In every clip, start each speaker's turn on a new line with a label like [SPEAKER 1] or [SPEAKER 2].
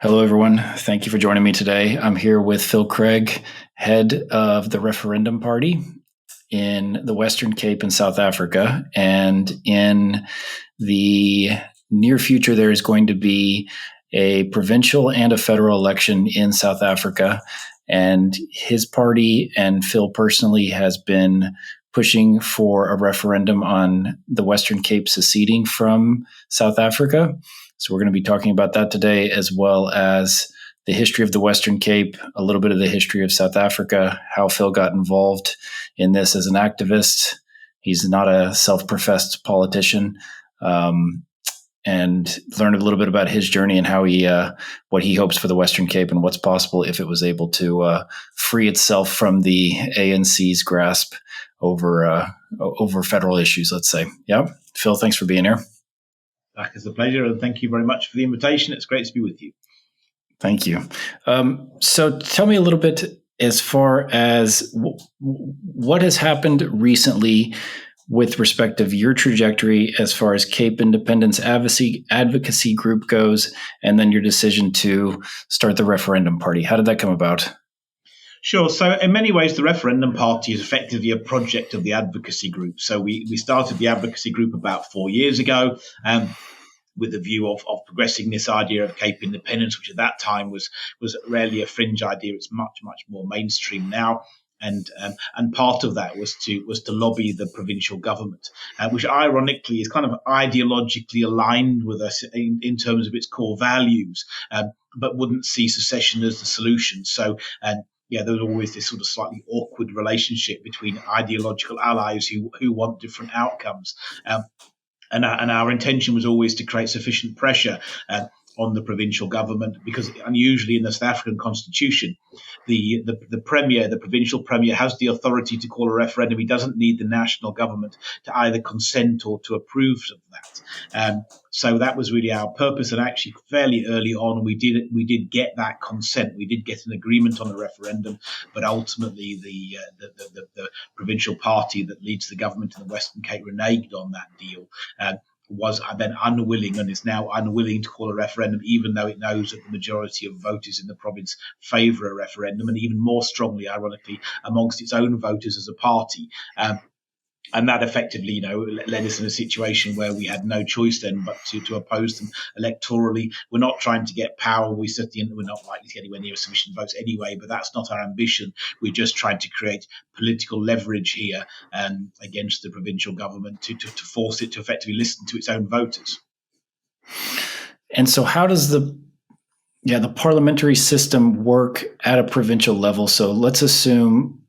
[SPEAKER 1] Hello, everyone. Thank you for joining me today. I'm here with Phil Craig, head of the Referendum Party in the Western Cape in South Africa. And in the near future, there is going to be a provincial and a federal election in South Africa. And his party and Phil personally has been pushing for a referendum on the Western Cape seceding from South Africa. So we're going to be talking about that today, as well as the history of the Western Cape, a little bit of the history of South Africa, how Phil got involved in this as an activist. He's not a self-professed politician, and learn a little bit about his journey and how what he hopes for the Western Cape and what's possible if it was able to free itself from the ANC's grasp over federal issues, let's say. Yeah, Phil, thanks for being here.
[SPEAKER 2] Back is a pleasure, and thank you very much for the invitation. It's great to be with you.
[SPEAKER 1] Thank you. So tell me a little bit as far as what has happened recently with respect of your trajectory as far as Cape Independence Advocacy Group goes, and then your decision to start the Referendum Party. How did that come about?
[SPEAKER 2] Sure. So in many ways, the Referendum Party is effectively a project of the Advocacy Group. So we started the Advocacy Group about 4 years ago with the view of progressing this idea of Cape Independence, which at that time was rarely a fringe idea. It's much, much more mainstream now. And part of that was to lobby the provincial government, which ironically is kind of ideologically aligned with us in terms of its core values, but wouldn't see secession as the solution. So there was always this sort of slightly awkward relationship between ideological allies who want different outcomes. And our intention was always to create sufficient pressure on the provincial government, because unusually in the South African constitution, the premier, the provincial premier, has the authority to call a referendum. He doesn't need the national government to either consent or to approve of that. So that was really our purpose, and actually fairly early on we did get that consent. We did get an agreement on a referendum, but ultimately the provincial party that leads the government in the Western Cape reneged on that deal. Was then unwilling, and is now unwilling to call a referendum, even though it knows that the majority of voters in the province favour a referendum, and even more strongly, ironically, amongst its own voters as a party. And that effectively, led us in a situation where we had no choice then but to oppose them electorally. We're not trying to get power. We're not likely to get anywhere near sufficient votes anyway, but that's not our ambition. We're just trying to create political leverage here against the provincial government to force it to effectively listen to its own voters.
[SPEAKER 1] And so how does the parliamentary system work at a provincial level? So let's assume,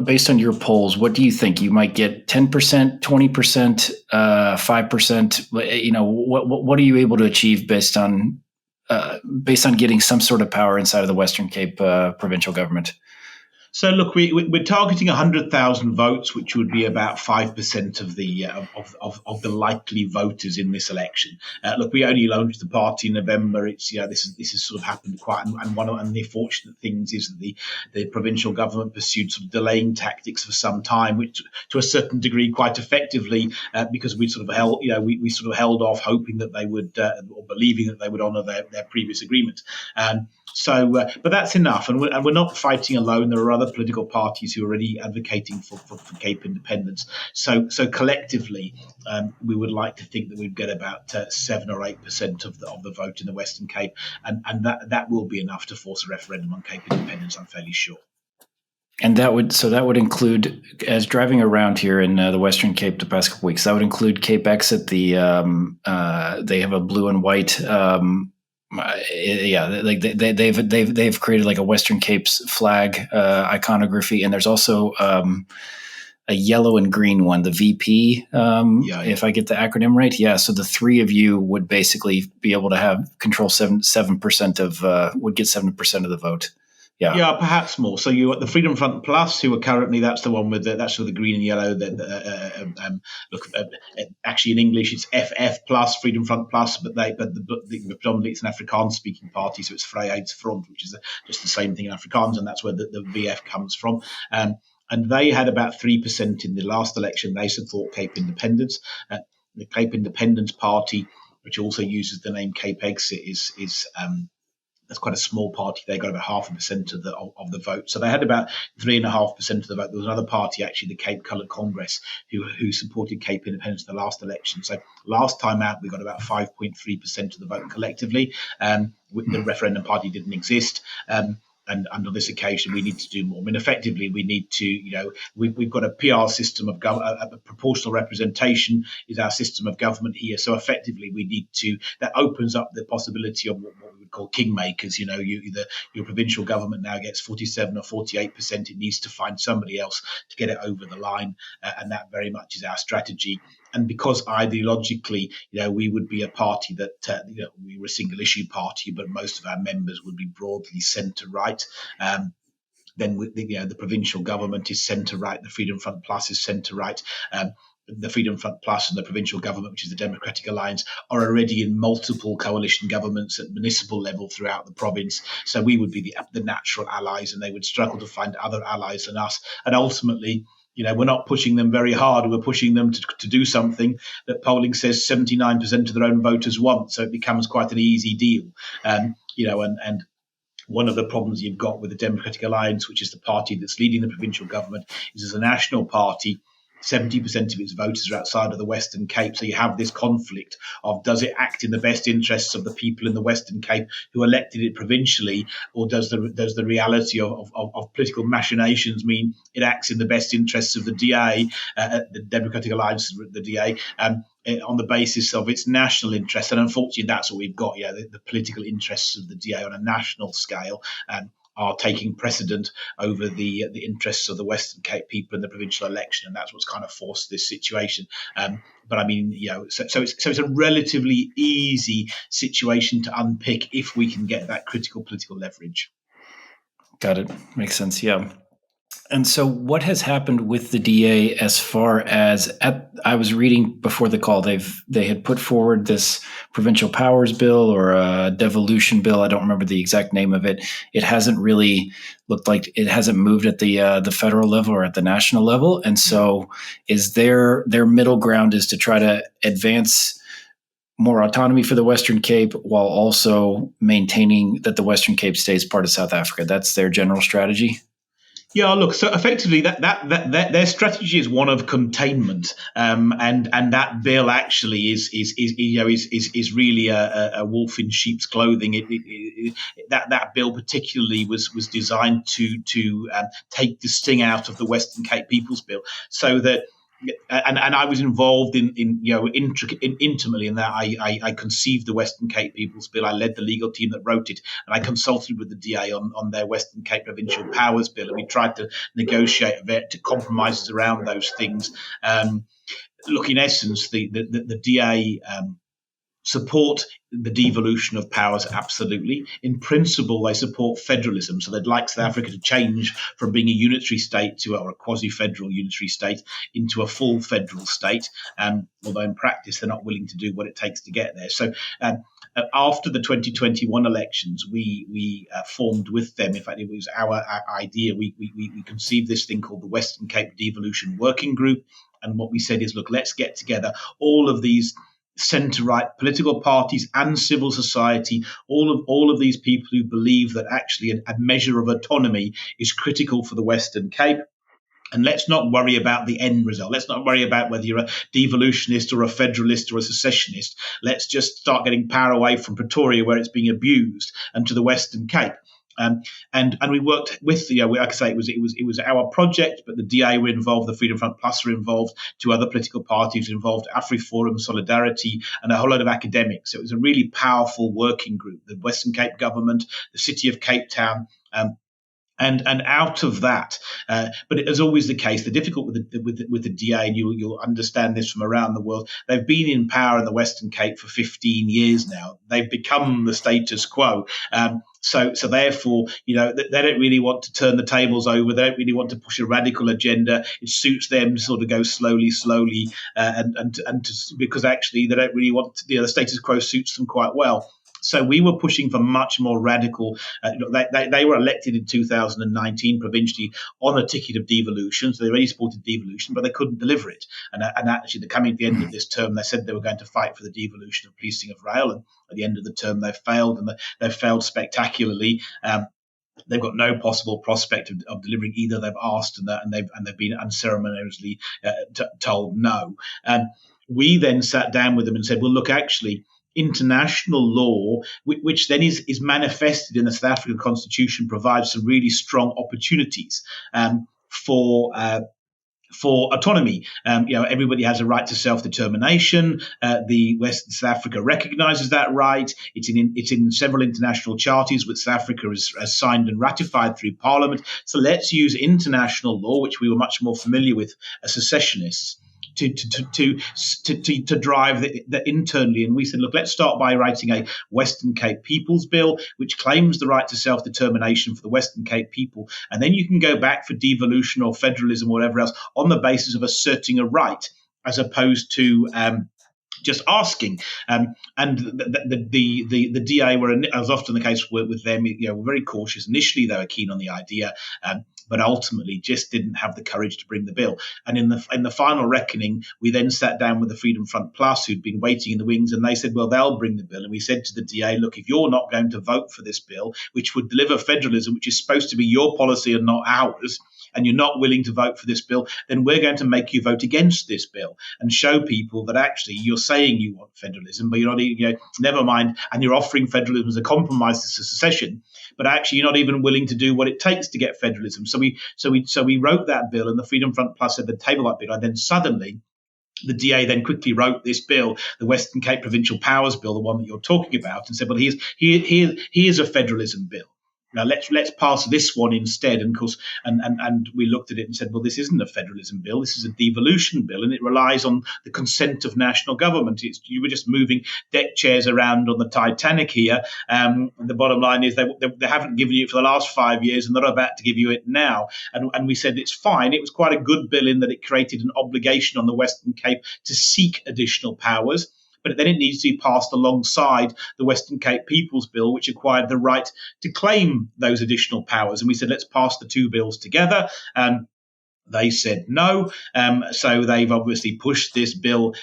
[SPEAKER 1] based on your polls, what do you think? You might get 10%, 20%, 5%. What are you able to achieve based on getting some sort of power inside of the Western Cape provincial government?
[SPEAKER 2] So look, we're targeting 100,000 votes, which would be about 5% of the likely voters in this election. Look, we only launched the party in November. This has sort of happened quite, and one of the fortunate things is that the provincial government pursued sort of delaying tactics for some time, which to a certain degree quite effectively, because we sort of held off, hoping that they would or believing that they would honour their previous agreement. But that's enough, and we're not fighting alone. There are other political parties who are already advocating for Cape independence. So collectively, we would like to think that we'd get about 7 or 8% of the vote in the Western Cape, and that will be enough to force a referendum on Cape independence, I'm fairly sure.
[SPEAKER 1] And that would include, as driving around here in the Western Cape the past couple weeks, that would include Cape Exit. They have a blue and white. They've created like a Western Cape's flag iconography, and there's also a yellow and green one, the VP. If I get the acronym right, So the three of you would basically be able to have control 7% of would get 7% of the vote.
[SPEAKER 2] Yeah, perhaps more. So you the Freedom Front Plus, who are currently, that's the one with the green and yellow. Actually in English it's FF Plus, Freedom Front Plus, but predominantly it's an Afrikaans speaking party, so it's Vryheidsfront, which is just the same thing in Afrikaans, and that's where the VF comes from. And they had about 3% in the last election. They support Cape Independence. The Cape Independence Party, which also uses the name Cape Exit, is That's quite a small party. They got about 0.5% of the vote. So they had about 3.5% of the vote. There was another party, actually, the Cape Coloured Congress, who supported Cape independence in the last election. So last time out, we got about 5.3% of the vote collectively. The referendum party didn't exist. And under this occasion, we need to do more. I mean, effectively, we need to, we've got a PR system of a proportional representation is our system of government here. So effectively, we need to, that opens up the possibility of what we would call kingmakers. Your provincial government now gets 47 or 48%. It needs to find somebody else to get it over the line. And that very much is our strategy. And because ideologically, we would be a party that, we were a single issue party, but most of our members would be broadly centre right. Then the provincial government is centre right. The Freedom Front Plus is centre right. The Freedom Front Plus and the provincial government, which is the Democratic Alliance, are already in multiple coalition governments at municipal level throughout the province. So we would be the natural allies, and they would struggle to find other allies than us. And ultimately, we're not pushing them very hard. We're pushing them to do something that polling says 79% of their own voters want. So it becomes quite an easy deal. And one of the problems you've got with the Democratic Alliance, which is the party that's leading the provincial government, is as a national party, 70% of its voters are outside of the Western Cape. So you have this conflict of, does it act in the best interests of the people in the Western Cape who elected it provincially, or does the reality of political machinations mean it acts in the best interests of the DA, the Democratic Alliance, the DA, on the basis of its national interest? And unfortunately, that's what we've got. The political interests of the DA on a national scale are taking precedent over the interests of the Western Cape people in the provincial election, and that's what's kind of forced this situation. But I mean, so it's a relatively easy situation to unpick if we can get that critical political leverage.
[SPEAKER 1] Got it. Makes sense. Yeah. And so what has happened with the DA as far as, I was reading before the call, they had put forward this provincial powers bill or a devolution bill. I don't remember the exact name of it. It hasn't really looked like it hasn't moved at the federal level or at the national level. And so is their middle ground is to try to advance more autonomy for the Western Cape while also maintaining that the Western Cape stays part of South Africa. That's their general strategy.
[SPEAKER 2] Yeah, look. So effectively, that their strategy is one of containment, and that bill actually is really a wolf in sheep's clothing. That bill particularly was designed to take the sting out of the Western Cape People's Bill, so that. And I was involved intimately in that. I conceived the Western Cape People's Bill. I led the legal team that wrote it, and I consulted with the DA on their Western Cape Provincial Powers Bill, and we tried to negotiate compromises around those things. Look, in essence, the DA support the devolution of powers, absolutely. In principle, they support federalism. So they'd like South Africa to change from being a unitary state or a quasi-federal unitary state into a full federal state. Although in practice, they're not willing to do what it takes to get there. So after the 2021 elections, we formed with them. In fact, it was our idea. We conceived this thing called the Western Cape Devolution Working Group. And what we said is, look, let's get together all of these centre-right political parties and civil society, all of these people who believe that actually a measure of autonomy is critical for the Western Cape. And let's not worry about the end result. Let's not worry about whether you're a devolutionist or a federalist or a secessionist. Let's just start getting power away from Pretoria, where it's being abused, and to the Western Cape. And we worked with like I say, it was our project, but the DA were involved, the Freedom Front Plus were involved, two other political parties were involved, AfriForum, Solidarity, and a whole lot of academics. So it was a really powerful working group. The Western Cape government, the city of Cape Town. And out of that, but as always the case, the difficult with the DA, and you'll understand this from around the world, they've been in power in the Western Cape for 15 years now. They've become the status quo. So therefore, they don't really want to turn the tables over. They don't really want to push a radical agenda. It suits them to sort of go slowly, because actually they don't really want to, the status quo suits them quite well. So we were pushing for much more radical. They were elected in 2019 provincially on a ticket of devolution, so they already supported devolution, but they couldn't deliver it. And actually, they're coming at the end of this term. They said they were going to fight for the devolution of policing of rail, and at the end of the term, they failed, and they failed spectacularly. They've got no possible prospect of delivering either. They've asked, and they've been unceremoniously told no. We then sat down with them and said, well, look, actually, international law, which then is manifested in the South African Constitution, provides some really strong opportunities for autonomy. Everybody has a right to self-determination. The West South Africa recognises that right. It's in several international charters which South Africa has signed and ratified through Parliament. So let's use international law, which we were much more familiar with as secessionists, to drive the internally. And we said, look, let's start by writing a Western Cape People's Bill, which claims the right to self-determination for the Western Cape people. And then you can go back for devolution or federalism or whatever else on the basis of asserting a right, as opposed to just asking. And the DA were, as often the case with them, were very cautious. Initially, they were keen on the idea, but ultimately just didn't have the courage to bring the bill. And in the final reckoning, we then sat down with the Freedom Front Plus, who'd been waiting in the wings, and they said, well, they'll bring the bill. And we said to the DA, look, if you're not going to vote for this bill, which would deliver federalism, which is supposed to be your policy and not ours, and you're not willing to vote for this bill, then we're going to make you vote against this bill and show people that actually you're saying you want federalism, but you're not, never mind, and you're offering federalism as a compromise to secession, but actually you're not even willing to do what it takes to get federalism. So we wrote that bill, and the Freedom Front Plus said, the table that bill, and then suddenly the DA then quickly wrote this bill, the Western Cape Provincial Powers Bill, the one that you're talking about, and said, well, here's a federalism bill. Now let's pass this one instead. And of course, and we looked at it and said, well, this isn't a federalism bill. This is a devolution bill, and it relies on the consent of national government. You were just moving deck chairs around on the Titanic here. The bottom line is they haven't given you it for the last 5 years, and they're not about to give you it now. And we said it's fine. It was quite a good bill in that it created an obligation on the Western Cape to seek additional powers. But then it needs to be passed alongside the Western Cape People's Bill, which acquired the right to claim those additional powers. And we said, let's pass the two bills together. They said no. So they've obviously pushed this bill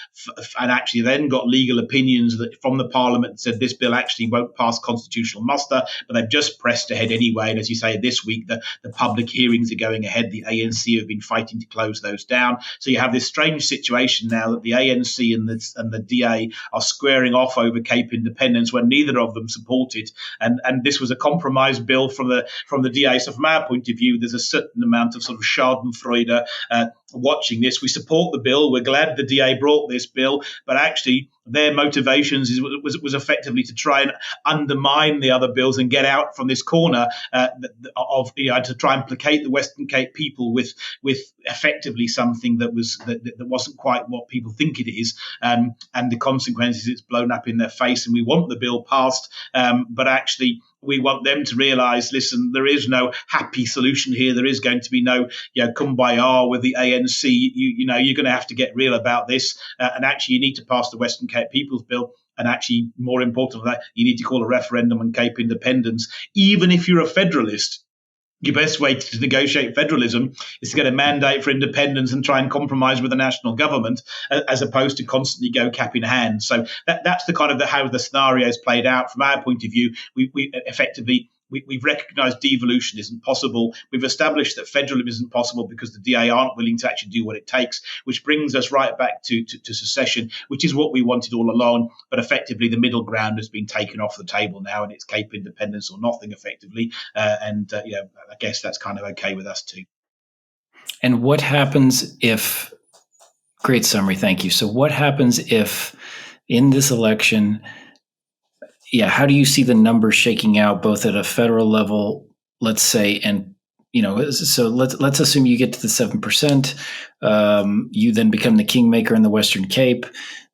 [SPEAKER 2] and actually then got legal opinions from the Parliament that said this bill actually won't pass constitutional muster, but they've just pressed ahead anyway. And as you say, this week, the public hearings are going ahead. The ANC have been fighting to close those down. So you have this strange situation now that the ANC and the DA are squaring off over Cape independence when neither of them support it. And this was a compromise bill from the DA. So from our point of view, there's a certain amount of sort of schadenfreude watching this. We support the bill. We're glad the DA brought this bill, but actually their motivations was effectively to try and undermine the other bills and get out from this corner to try and placate the Western Cape people with effectively something that wasn't quite what people think it is, and the consequences, it's blown up in their face. And we want the bill passed, but actually we want them to realise, listen, there is no happy solution here. There is going to be no kumbaya with the ANC. You're going to have to get real about this, and actually you need to pass the Western Cape People's Bill. And actually, more important than that, you need to call a referendum on Cape independence. Even if you're a federalist, your best way to negotiate federalism is to get a mandate for independence and try and compromise with the national government, as opposed to constantly go cap in hand. So that's the kind of how the scenario is played out. From our point of view, we effectively we've recognised devolution isn't possible. We've established that federalism isn't possible because the DA aren't willing to actually do what it takes, which brings us right back to secession, which is what we wanted all along. But effectively, the middle ground has been taken off the table now, and it's Cape independence or nothing, effectively. I guess that's kind of okay with us too.
[SPEAKER 1] And what happens if? Great summary, thank you. So, what happens if in this election? How do you see the numbers shaking out, both at a federal level, let's say, and so let's assume you get to the 7%. You then become the kingmaker in the Western Cape.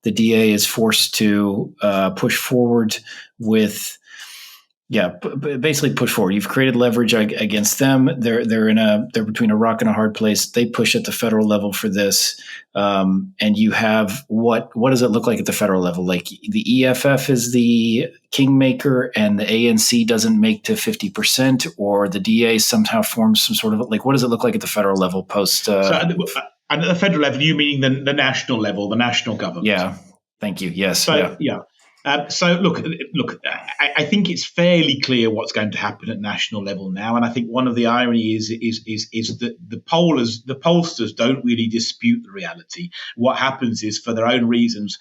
[SPEAKER 1] The DA is forced to push forward with Yeah, basically push forward. You've created leverage against them. They're between a rock and a hard place. They push at the federal level for this, and you have what does it look like at the federal level? Like the EFF is the kingmaker, and the ANC doesn't make to 50%, or the DA somehow forms some sort of like. What does it look like at the federal level post?
[SPEAKER 2] And at the federal level, you meaning the national level, the national government?
[SPEAKER 1] Yeah. Thank you. Yes.
[SPEAKER 2] So yeah. So look. I think it's fairly clear what's going to happen at national level now, and I think one of the ironies is that the pollsters don't really dispute the reality. What happens is, for their own reasons,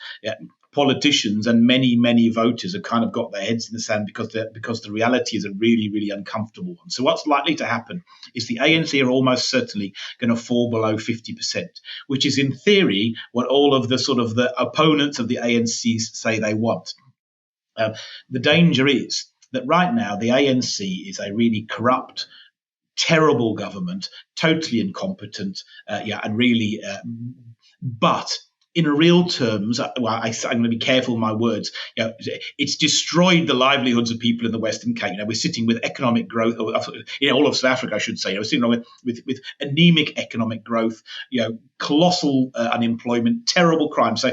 [SPEAKER 2] politicians and many voters have kind of got their heads in the sand because the reality is a really uncomfortable one. So what's likely to happen is the ANC are almost certainly going to fall below 50%, which is in theory what all of the sort of the opponents of the ANC say they want. The danger is that right now the ANC is a really corrupt, terrible government, totally incompetent, and really, but in real terms, I'm going to be careful with my words. It's destroyed the livelihoods of people in the Western Cape. We're sitting with economic growth, all of South Africa, I should say. We're sitting with anemic economic growth, colossal unemployment, terrible crime. So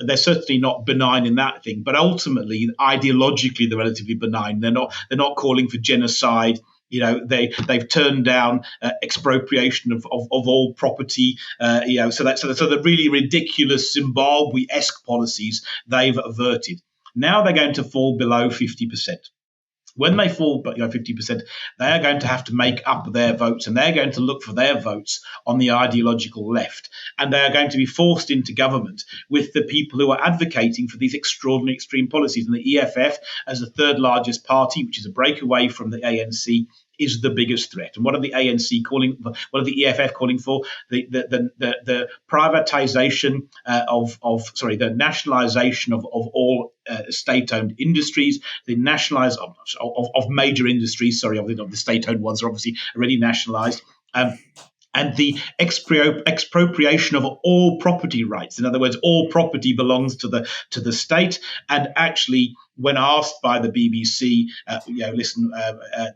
[SPEAKER 2] they're certainly not benign in that thing. But ultimately, ideologically, they're relatively benign. They're not calling for genocide. They've turned down expropriation of all property. So the really ridiculous Zimbabwe-esque policies they've averted. Now they're going to fall below 50%. When they fall below 50%, they are going to have to make up their votes, and they're going to look for their votes on the ideological left. And they are going to be forced into government with the people who are advocating for these extraordinary extreme policies. And the EFF, as the third largest party, which is a breakaway from the ANC, is the biggest threat. And what are the ANC calling? What are the EFF calling for? The privatization the nationalization of all state-owned industries, the nationalized of major industries. Sorry, of the state-owned ones are obviously already nationalized. And the expropriation of all property rights. In other words, all property belongs to the state. And actually, when asked by the BBC,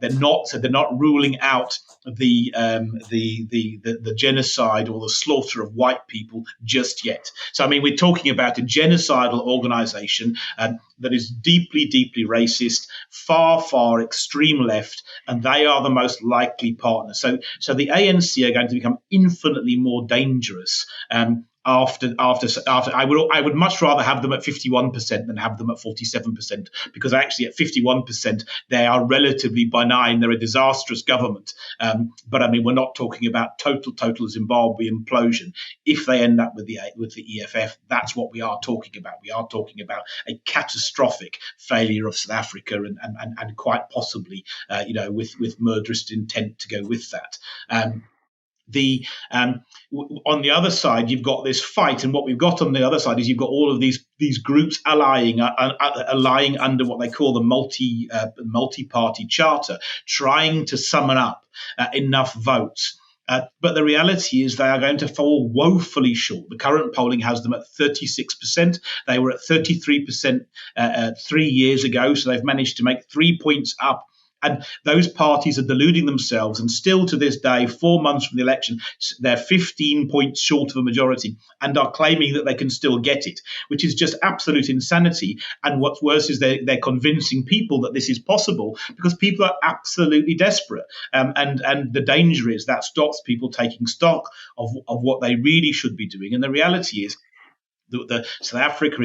[SPEAKER 2] they're not ruling out the genocide or the slaughter of white people just yet. So, I mean, we're talking about a genocidal organization that is deeply racist, far extreme left, and they are the most likely partner. So the ANC are going to become infinitely more dangerous. After I would much rather have them at 51% than have them at 47%, because actually at 51% they are relatively benign. They're a disastrous government, but I mean, we're not talking about total Zimbabwe implosion. If they end up with the EFF, that's what we are talking about. We are talking about a catastrophic failure of South Africa, and quite possibly with murderous intent to go with that. On the other side, you've got this fight, and what we've got on the other side is you've got all of these groups allying under what they call the multi-party charter, trying to summon up enough votes. But the reality is they are going to fall woefully short. The current polling has them at 36%. They were at 33% 3 years ago, so they've managed to make 3 points up. And those parties are deluding themselves. And still to this day, 4 months from the election, they're 15 points short of a majority and are claiming that they can still get it, which is just absolute insanity. And what's worse is they're convincing people that this is possible because people are absolutely desperate. And the danger is that stops people taking stock of what they really should be doing. And the reality is, the South Africa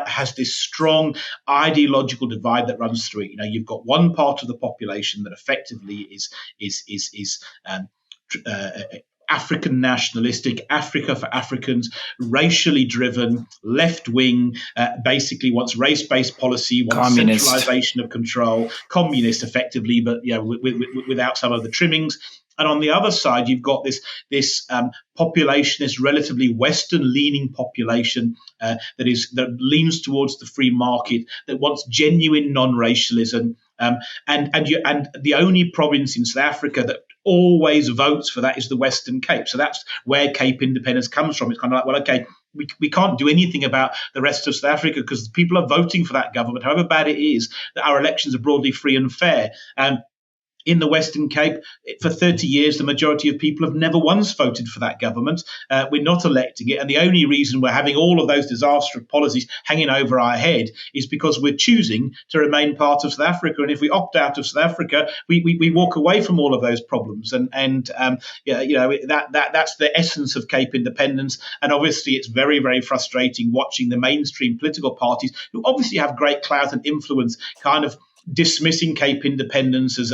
[SPEAKER 2] has this strong ideological divide that runs through it. You've got one part of the population that effectively is African nationalistic, Africa for Africans, racially driven, left wing, basically wants race-based policy, wants communist centralization of control, communist effectively, but without some of the trimmings. And on the other side, you've got this population, this relatively Western-leaning population that leans towards the free market, that wants genuine non-racialism, and the only province in South Africa that always votes for that is the Western Cape. So that's where Cape independence comes from. It's kind of like, well, okay, we can't do anything about the rest of South Africa because people are voting for that government, however bad it is that our elections are broadly free and fair. In the Western Cape, for 30 years, the majority of people have never once voted for that government. We're not electing it. And the only reason we're having all of those disastrous policies hanging over our head is because we're choosing to remain part of South Africa. And if we opt out of South Africa, we walk away from all of those problems. That's the essence of Cape independence. And obviously, it's very, very frustrating watching the mainstream political parties, who obviously have great clout and influence, kind of dismissing Cape independence as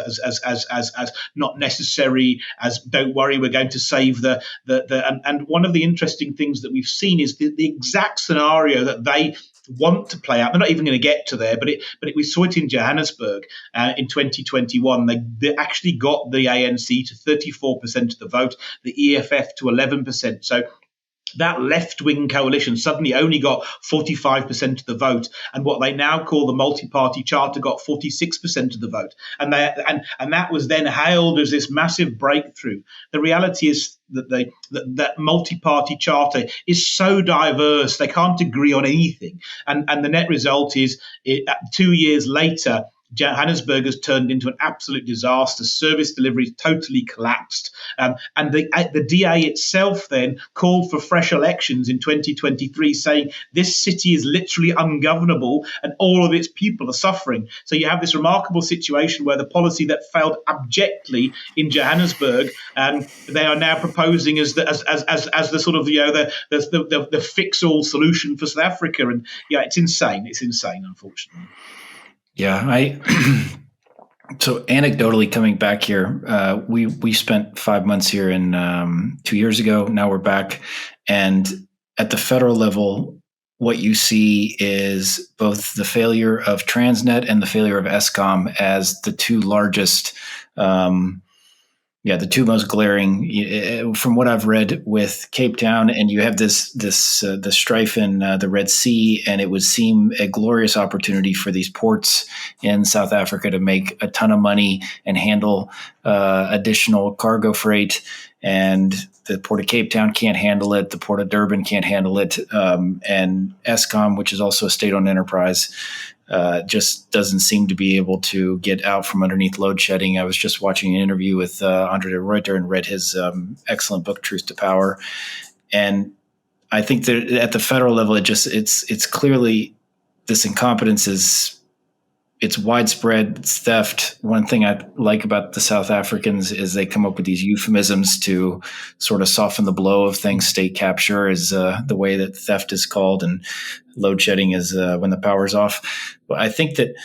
[SPEAKER 2] not necessary, as don't worry, we're going to save the and one of the interesting things that we've seen is the exact scenario that they want to play out. They're not even going to get to there, but we saw it in Johannesburg in 2021. They actually got the ANC to 34% of the vote, the EFF to 11%. So that left-wing coalition suddenly only got 45% of the vote, and what they now call the multi-party charter got 46% of the vote, and that was then hailed as this massive breakthrough. The reality is that multi-party charter is so diverse they can't agree on anything, and the net result is 2 years later, Johannesburg has turned into an absolute disaster. Service delivery totally collapsed. And the DA itself then called for fresh elections in 2023, saying this city is literally ungovernable and all of its people are suffering. So you have this remarkable situation where the policy that failed abjectly in Johannesburg, they are now proposing as the sort of the fix-all solution for South Africa. And it's insane. It's insane, unfortunately.
[SPEAKER 1] Yeah, so anecdotally coming back here, we spent 5 months here in 2 years ago. Now we're back, and at the federal level, what you see is both the failure of Transnet and the failure of Eskom as the two largest. The two most glaring, from what I've read with Cape Town, and you have the strife in the Red Sea, and it would seem a glorious opportunity for these ports in South Africa to make a ton of money and handle additional cargo freight. And the Port of Cape Town can't handle it. The Port of Durban can't handle it. And Eskom, which is also a state-owned enterprise, just doesn't seem to be able to get out from underneath load shedding. I was just watching an interview with Andre de Ruyter and read his excellent book, Truth to Power. And I think that at the federal level, it's clearly this incompetence it's widespread. It's theft. One thing I like about the South Africans is they come up with these euphemisms to sort of soften the blow of things. State capture is the way that theft is called, and load shedding is when the power's off. But I think that,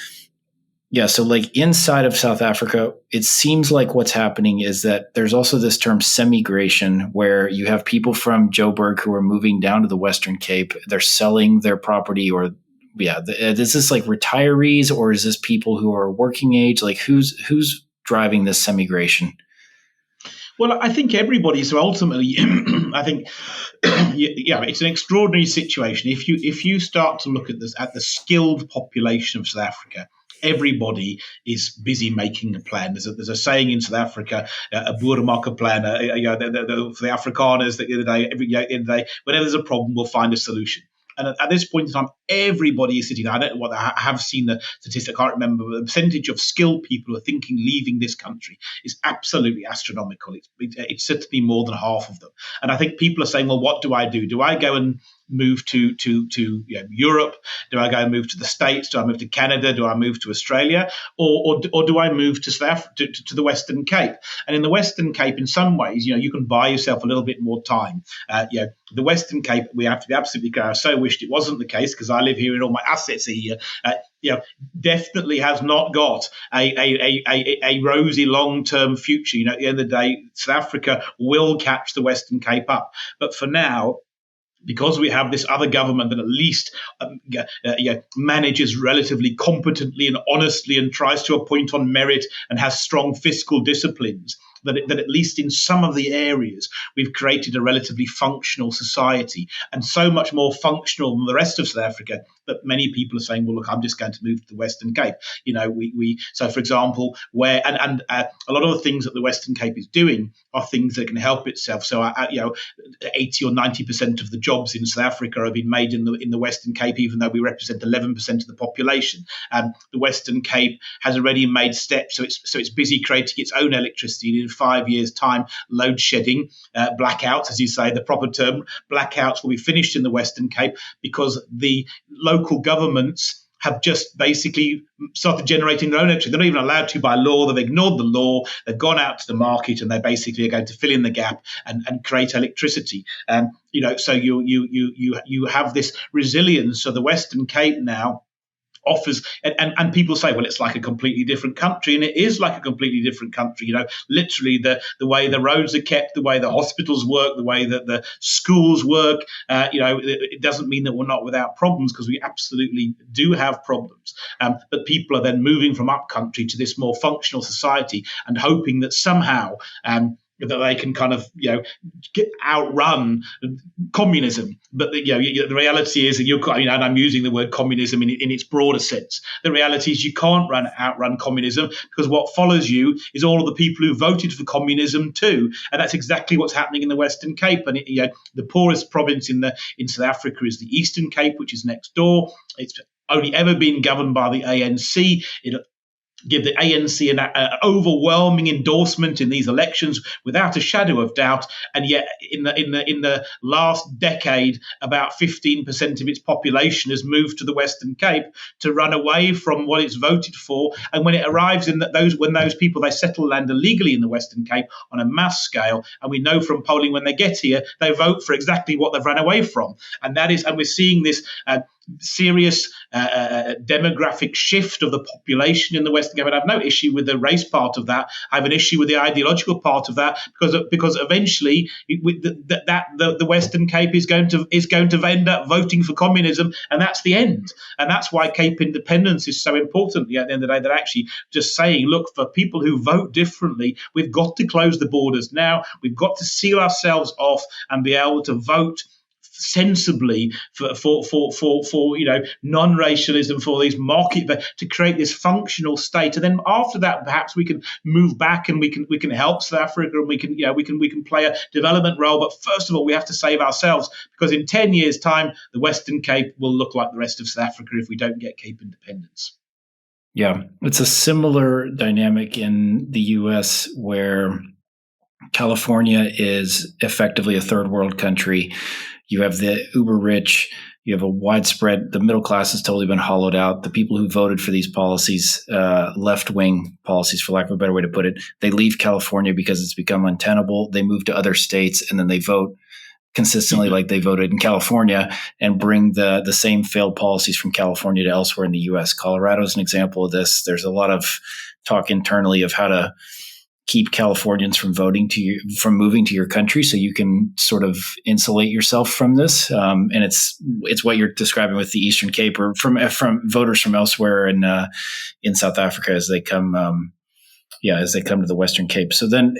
[SPEAKER 1] so like inside of South Africa, it seems like what's happening is that there's also this term semigration, where you have people from Joburg who are moving down to the Western Cape. They're selling their property, or is this like retirees, or is this people who are working age? Like who's driving this semigration?
[SPEAKER 2] Well, I think everybody. So ultimately, I think, it's an extraordinary situation. If you start to look at the skilled population of South Africa, everybody is busy making a plan. There's a saying in South Africa, a boer maak 'n plan. For the Afrikaners, that the other day, whenever there's a problem, we'll find a solution. And at this point in time, everybody is sitting there. I don't know what I have seen the statistic. I can't remember, but the percentage of skilled people who are thinking leaving this country is absolutely astronomical. It's certainly more than half of them. And I think people are saying, well, what do I do? Do I go and move to Europe? Do I go and move to the States? Do I move to Canada? Do I move to Australia? Or do I move to the Western Cape? And in the Western Cape, in some ways, you can buy yourself a little bit more time. The Western Cape, we have to be absolutely clear. I so wished it wasn't the case, because I live here and all my assets are here. Definitely has not got a rosy long-term future. At the end of the day, South Africa will catch the Western Cape up. But for now, because we have this other government that at least manages relatively competently and honestly and tries to appoint on merit and has strong fiscal disciplines, that at least in some of the areas we've created a relatively functional society, and so much more functional than the rest of South Africa that many people are saying, well, look, I'm just going to move to the Western Cape. So for example, where and a lot of the things that the Western Cape is doing are things that can help itself. So 80 or 90% of the jobs in South Africa have been made in the Western Cape, even though we represent 11% of the population. The Western Cape has already made steps, so it's busy creating its own electricity. In 5 years' time, load shedding, blackouts, as you say, the proper term, blackouts will be finished in the Western Cape because the local governments have just basically started generating their own electricity. They're not even allowed to by law. They've ignored the law. They've gone out to the market, and they basically are going to fill in the gap and create electricity. So you have this resilience. So the Western Cape now offers, and people say, well, it's like a completely different country, and it is like a completely different country. Literally the way the roads are kept, the way the hospitals work, the way that the schools work. It doesn't mean that we're not without problems, because we absolutely do have problems. But people are then moving from up country to this more functional society and hoping that somehow that they can kind of outrun communism. But the reality is that and I'm using the word communism in its broader sense. The reality is you can't outrun communism, because what follows you is all of the people who voted for communism too, and that's exactly what's happening in the Western Cape. And the poorest province in South Africa is the Eastern Cape, which is next door. It's only ever been governed by the ANC. It give the ANC an overwhelming endorsement in these elections without a shadow of doubt, and yet in the last decade, about 15% of its population has moved to the Western Cape to run away from what it's voted for. And when it arrives when those people, they settle land illegally in the Western Cape on a mass scale, and we know from polling when they get here, they vote for exactly what they've run away from, and we're seeing this serious demographic shift of the population in the Western Cape. And I have no issue with the race part of that. I have an issue with the ideological part of that, because eventually the Western Cape is going to end up voting for communism, and that's the end. And that's why Cape independence is so important at the end of the day. They're actually just saying, look, for people who vote differently, we've got to close the borders now. We've got to seal ourselves off and be able to vote sensibly for non-racialism, for these market, to create this functional state. And then after that, perhaps we can move back and we can help South Africa, and we can play a development role. But first of all, we have to save ourselves, because in 10 years' time, the Western Cape will look like the rest of South Africa if we don't get Cape independence.
[SPEAKER 1] Yeah, it's a similar dynamic in the US, where California is effectively a third world country. You have the uber rich, you have a widespread, the middle class has totally been hollowed out. The people who voted for these policies, left-wing policies, for lack of a better way to put it, they leave California because it's become untenable. They move to other states, and then they vote consistently like they voted in California, and bring the same failed policies from California to elsewhere in the U.S. Colorado is an example of this. There's a lot of talk internally of how to keep Californians from from moving to your country, so you can sort of insulate yourself from this. And it's what you're describing with the Eastern Cape, or from voters from elsewhere in South Africa as they come to the Western Cape. So then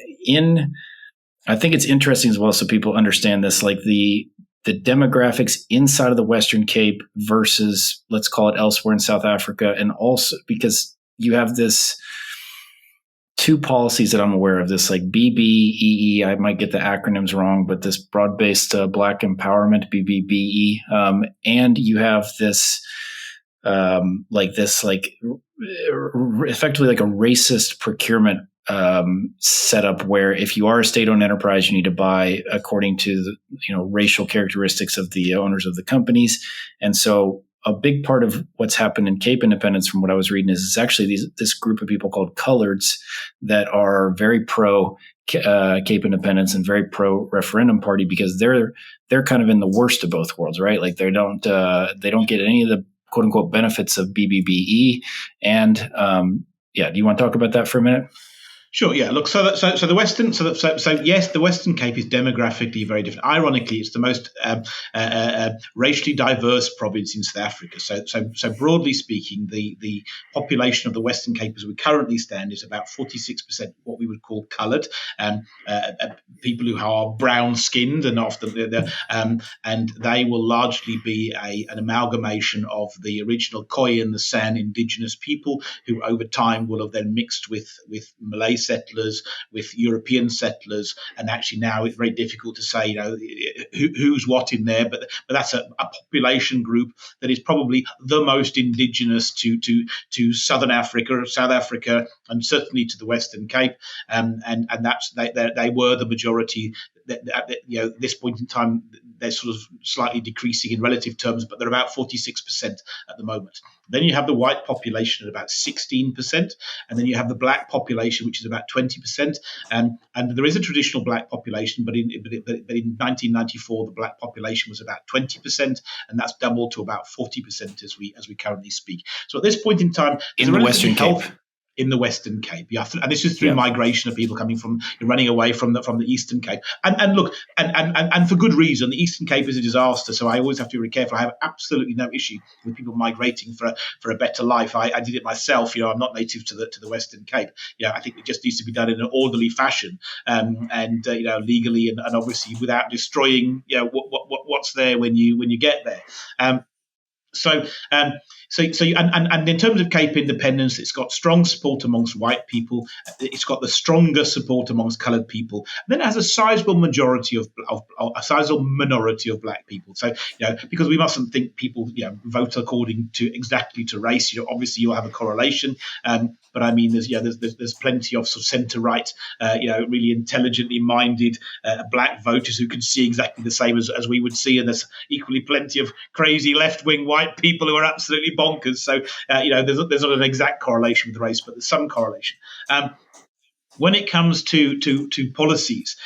[SPEAKER 1] I think it's interesting as well, so people understand this, like the demographics inside of the Western Cape versus, let's call it, elsewhere in South Africa, and also because you have this two policies that I'm aware of, this like BBEE, I might get the acronyms wrong, but this broad-based Black empowerment, BBBE, and you have this effectively like a racist procurement setup, where if you are a state-owned enterprise, you need to buy according to the racial characteristics of the owners of the companies. And so a big part of what's happened in Cape independence, from what I was reading, is it's actually this group of people called coloreds that are very pro Cape independence and very pro referendum party, because they're kind of in the worst of both worlds, right? Like they don't get any of the quote unquote benefits of BBBE. And do you want to talk about that for a minute?
[SPEAKER 2] Sure. Yeah. Look. So the Western. So yes, the Western Cape is demographically very different. Ironically, it's the most racially diverse province in South Africa. So broadly speaking, the population of the Western Cape, as we currently stand, is about 46% what we would call coloured, people who are brown skinned, and often and they will largely be an amalgamation of the original Khoi and the San indigenous people, who over time will have then mixed with Malay settlers, with European settlers, and actually now it's very difficult to say, who's what in there. But that's a population group that is probably the most indigenous to Southern Africa, South Africa, and certainly to the Western Cape. And that's they were the majority. At this point in time, they're sort of slightly decreasing in relative terms, but they're about 46% at the moment. Then you have the white population at about 16%, and then you have the black population, which is about 20%. And there is a traditional black population, but in 1994, the black population was about 20%, and that's doubled to about 40% as we currently speak. So at this point in time,
[SPEAKER 1] in the Western Cape.
[SPEAKER 2] In the Western Cape, yeah, and this is through migration of people coming from running away from the Eastern Cape, and look, and for good reason. The Eastern Cape is a disaster, so I always have to be very careful. I have absolutely no issue with people migrating for a better life. I did it myself. I'm not native to the Western Cape. I think it just needs to be done in an orderly fashion, and legally, and obviously without destroying what's there when you get there. And in terms of Cape independence, it's got strong support amongst white people. It's got the stronger support amongst coloured people. And then it has a sizable majority of a sizable minority of black people. So because we mustn't think people vote according to exactly to race. Obviously you'll have a correlation. But I mean, there's plenty of sort of centre right, really intelligently minded black voters who can see exactly the same as we would see, and there's equally plenty of crazy left wing white people who are absolutely bonkers. So there's not an exact correlation with race, but there's some correlation. When it comes to policies,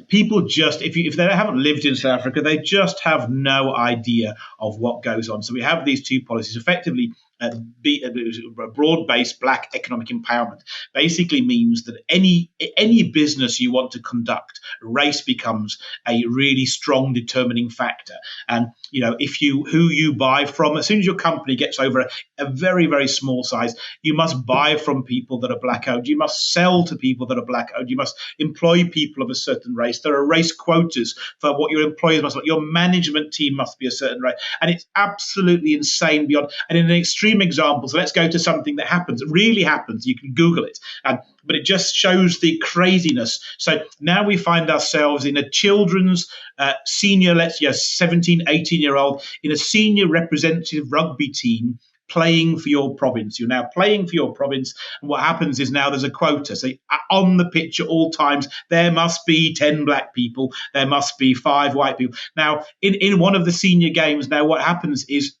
[SPEAKER 2] people just, if they haven't lived in South Africa, they just have no idea of what goes on. So we have these two policies effectively. Broad-based black economic empowerment basically means that any business you want to conduct, race becomes a really strong determining factor. And who you buy from, as soon as your company gets over a very, very small size, you must buy from people that are black owned. You must sell to people that are black owned. You must employ people of a certain race. There are race quotas for what your employers must. Your management team must be a certain race, and it's absolutely insane beyond. And in an extreme example, so let's go to something that happens. It really happens. You can Google it, but it just shows the craziness. So now we find ourselves in a children's senior, 17, 18-year-old in a senior representative rugby team playing for your province. You're now playing for your province, and what happens is now there's a quota. So on the pitch at all times, there must be 10 black people, there must be 5 white people. Now, in one of the senior games, now what happens is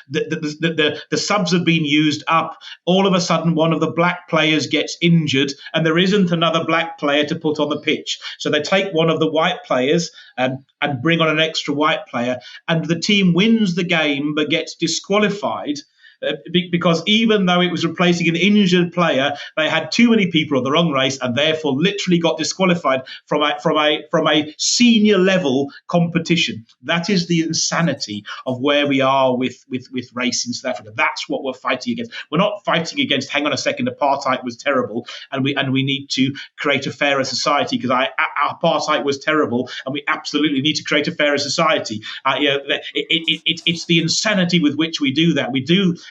[SPEAKER 2] the subs have been used up. All of a sudden, one of the black players gets injured, and there isn't another black player to put on the pitch. So they take one of the white players and bring on an extra white player, and the team wins the game but gets disqualified. Because even though it was replacing an injured player, they had too many people of the wrong race, and therefore literally got disqualified from a senior level competition. That is the insanity of where we are with race in South Africa. That's what we're fighting against. We're not fighting against, hang on a second, apartheid was terrible, and we need to create a fairer society, because apartheid was terrible, and we absolutely need to create a fairer society. It's the insanity with which we do that.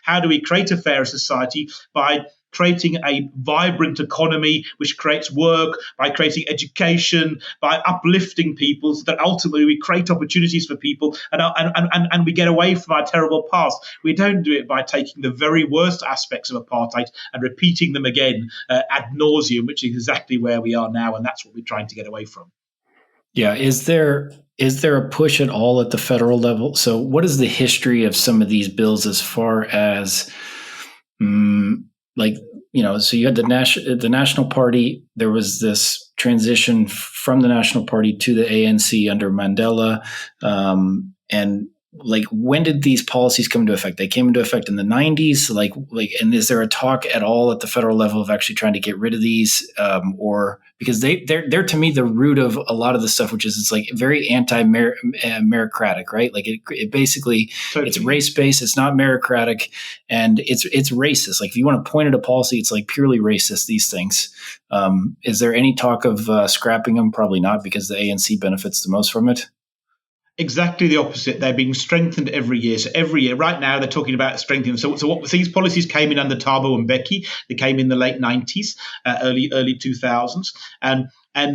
[SPEAKER 2] How do we create a fairer society? By creating a vibrant economy which creates work, by creating education, by uplifting people, so that ultimately we create opportunities for people, and we get away from our terrible past. We don't do it by taking the very worst aspects of apartheid and repeating them again ad nauseum, which is exactly where we are now, and that's what we're trying to get away from.
[SPEAKER 1] Yeah. Is there a push at all at the federal level? So what is the history of some of these bills as far as, so you had the National Party. There was this transition from the National Party to the ANC under Mandela. And like when did these policies come into effect? They came into effect in the 90s. And is there a talk at all at the federal level of actually trying to get rid of these, or because they're to me the root of a lot of the stuff, which is it's like very anti-meritocratic, right? Like it basically totally. It's race based. It's not meritocratic, and it's racist. Like if you want to point at a policy, it's like purely racist. These things. Is there any talk of scrapping them? Probably not, because the ANC benefits the most from it.
[SPEAKER 2] Exactly the opposite. They're being strengthened every year. So every year, right now, they're talking about strengthening. So these policies came in under Thabo and Mbeki. They came in the late 90s, early 2000s, and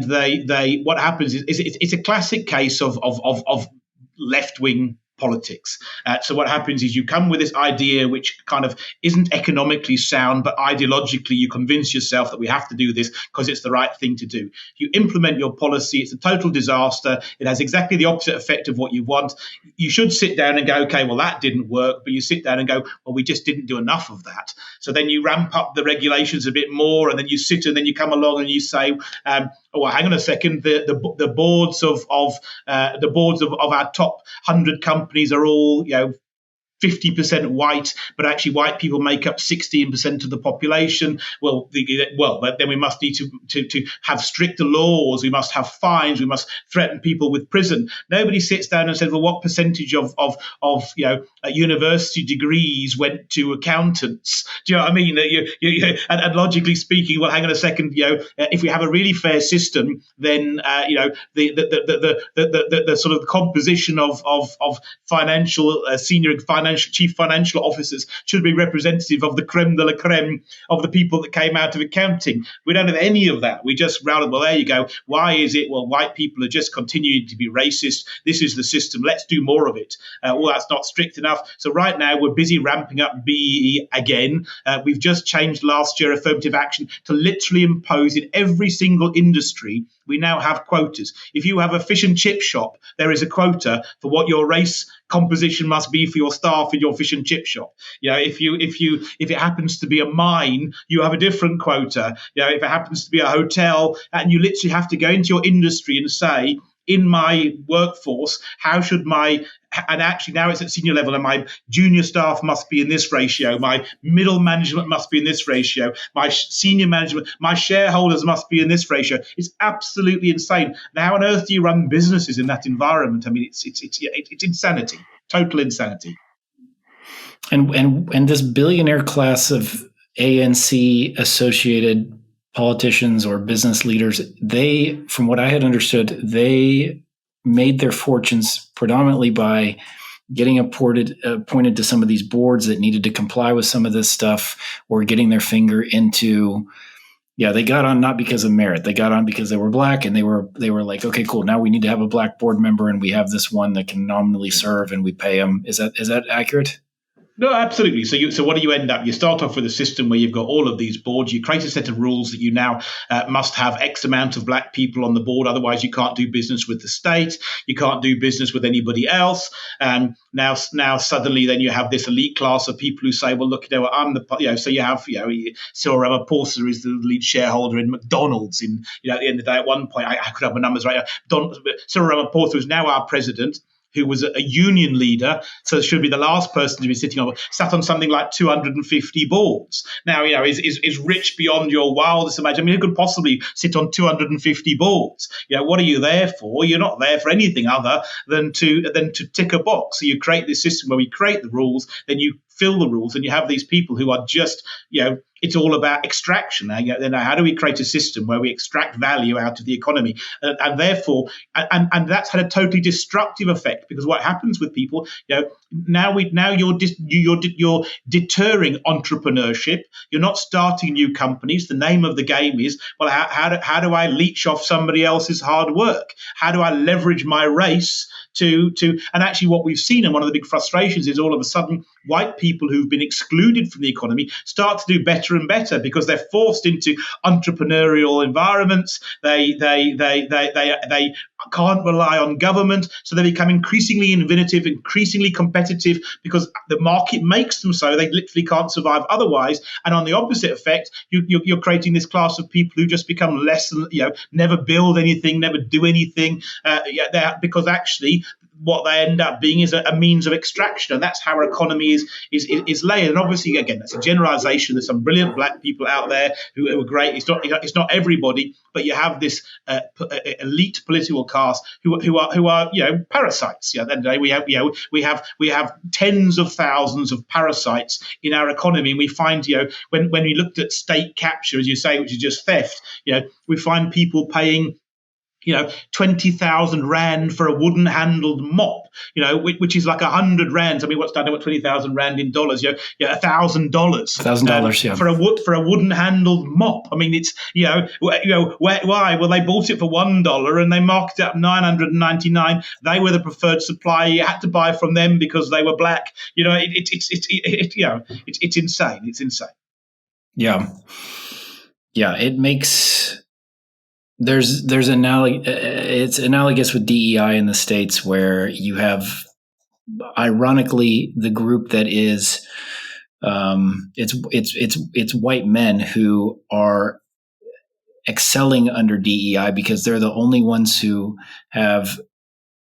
[SPEAKER 2] they what happens is it's a classic case of left wing politics. So what happens is you come with this idea which kind of isn't economically sound, but ideologically you convince yourself that we have to do this because it's the right thing to do. You implement your policy, it's a total disaster. It has exactly the opposite effect of what you want. You should sit down and go, okay, well, that didn't work. But you sit down and go, well, we just didn't do enough of that. So then you ramp up the regulations a bit more, and then you sit and then you come along and you say, oh, well, hang on a second, the boards of our top 100 companies are all 50% white, but actually white people make up 16% of the population. Well, then we must need to have stricter laws. We must have fines. We must threaten people with prison. Nobody sits down and says, well, what percentage of university degrees went to accountants? Do you know what I mean? And logically speaking, well, hang on a second. If we have a really fair system, then the sort of composition of financial senior financial chief financial officers should be representative of the creme de la creme of the people that came out of accounting. We don't have any of that. We just well, there you go. Why is it? Well, white people are just continuing to be racist. This is the system. Let's do more of it. Well, that's not strict enough. So right now we're busy ramping up BEE again. We've just changed last year affirmative action to literally impose in every single industry. We now have quotas. If you have a fish and chip shop, there is a quota for what your race composition must be for your staff in your fish and chip shop. If it happens to be a mine, you have a different quota. If it happens to be a hotel, and you literally have to go into your industry and say, in my workforce, how should and actually now it's at senior level, and my junior staff must be in this ratio, my middle management must be in this ratio, my senior management, my shareholders must be in this ratio. It's absolutely insane. Now, how on earth do you run businesses in that environment? I mean, it's insanity, total insanity.
[SPEAKER 1] And this billionaire class of ANC associated politicians or business leaders, they, from what I had understood, they made their fortunes predominantly by getting appointed to some of these boards that needed to comply with some of this stuff, or getting their finger into. Yeah, they got on not because of merit. They got on because they were black, and they were like, okay, cool. Now we need to have a black board member, and we have this one that can nominally serve, and we pay them. Is that accurate?
[SPEAKER 2] No, absolutely. So what do you end up? You start off with a system where you've got all of these boards. You create a set of rules that you now must have X amount of black people on the board. Otherwise, you can't do business with the state. You can't do business with anybody else. And now suddenly, then you have this elite class of people who say, well, look, I'm the, so you have, Cyril Ramaphosa is the lead shareholder in McDonald's. At the end of the day, at one point, I could have my numbers right now. Cyril Ramaphosa is now our president, who was a union leader, so should be the last person to be sat on something like 250 boards. Now, is rich beyond your wildest imagination. I mean, who could possibly sit on 250 boards? What are you there for? You're not there for anything other than to tick a box. So you create this system where we create the rules, then you fill the rules, and you have these people who are just, it's all about extraction. Then how do we create a system where we extract value out of the economy? And therefore, and that's had a totally destructive effect, because what happens with people, now you're deterring entrepreneurship. You're not starting new companies. The name of the game is, well, how do I leech off somebody else's hard work? How do I leverage my race to and actually what we've seen, and one of the big frustrations is all of a sudden white people who've been excluded from the economy start to do better and better because they're forced into entrepreneurial environments. They can't rely on government, so they become increasingly innovative, increasingly competitive, because the market makes them so. They literally can't survive otherwise. And on the opposite effect, you're creating this class of people who just become less, never build anything, never do anything, because actually what they end up being is a means of extraction, and that's how our economy is laid. And obviously, again, that's a generalisation. There's some brilliant black people out there who are great. It's not everybody, but you have this elite political caste who are parasites. At the end of the day, we have tens of thousands of parasites in our economy, and we find when we looked at state capture, as you say, which is just theft, we find people paying 20,000 rand for a wooden handled mop, which is like 100 rands. I mean, what's 20,000 rand in dollars? $1,000.
[SPEAKER 1] $1,000, yeah.
[SPEAKER 2] For a wooden handled mop. I mean, it's why? Well, they bought it for $1 and they marked it up $999. They were the preferred supplier. You had to buy from them because they were black. It's insane. It's insane.
[SPEAKER 1] Yeah. It makes. There's it's analogous with DEI in the States, where you have, ironically, the group that is it's white men who are excelling under DEI because they're the only ones who have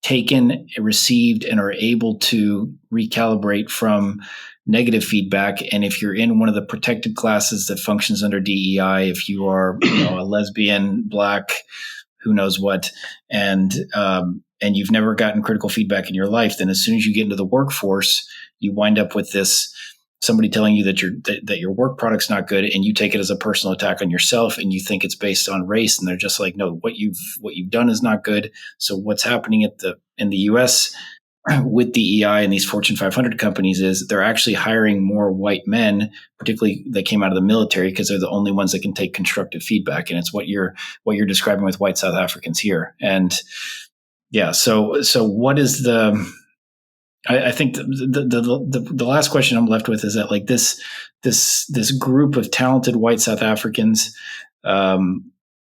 [SPEAKER 1] taken, received, and are able to recalibrate from negative feedback. And if you're in one of the protected classes that functions under DEI, if you are a lesbian, black, who knows what, and you've never gotten critical feedback in your life, then as soon as you get into the workforce, you wind up with somebody telling you that your work product's not good, and you take it as a personal attack on yourself, and you think it's based on race, and they're just like, no, what you've done is not good. So what's happening in the US with DEI and these Fortune 500 companies is they're actually hiring more white men, particularly that came out of the military, because they're the only ones that can take constructive feedback. And it's what you're describing with white South Africans here. And yeah, so what is I think the last question I'm left with is that, like, this group of talented white South Africans, I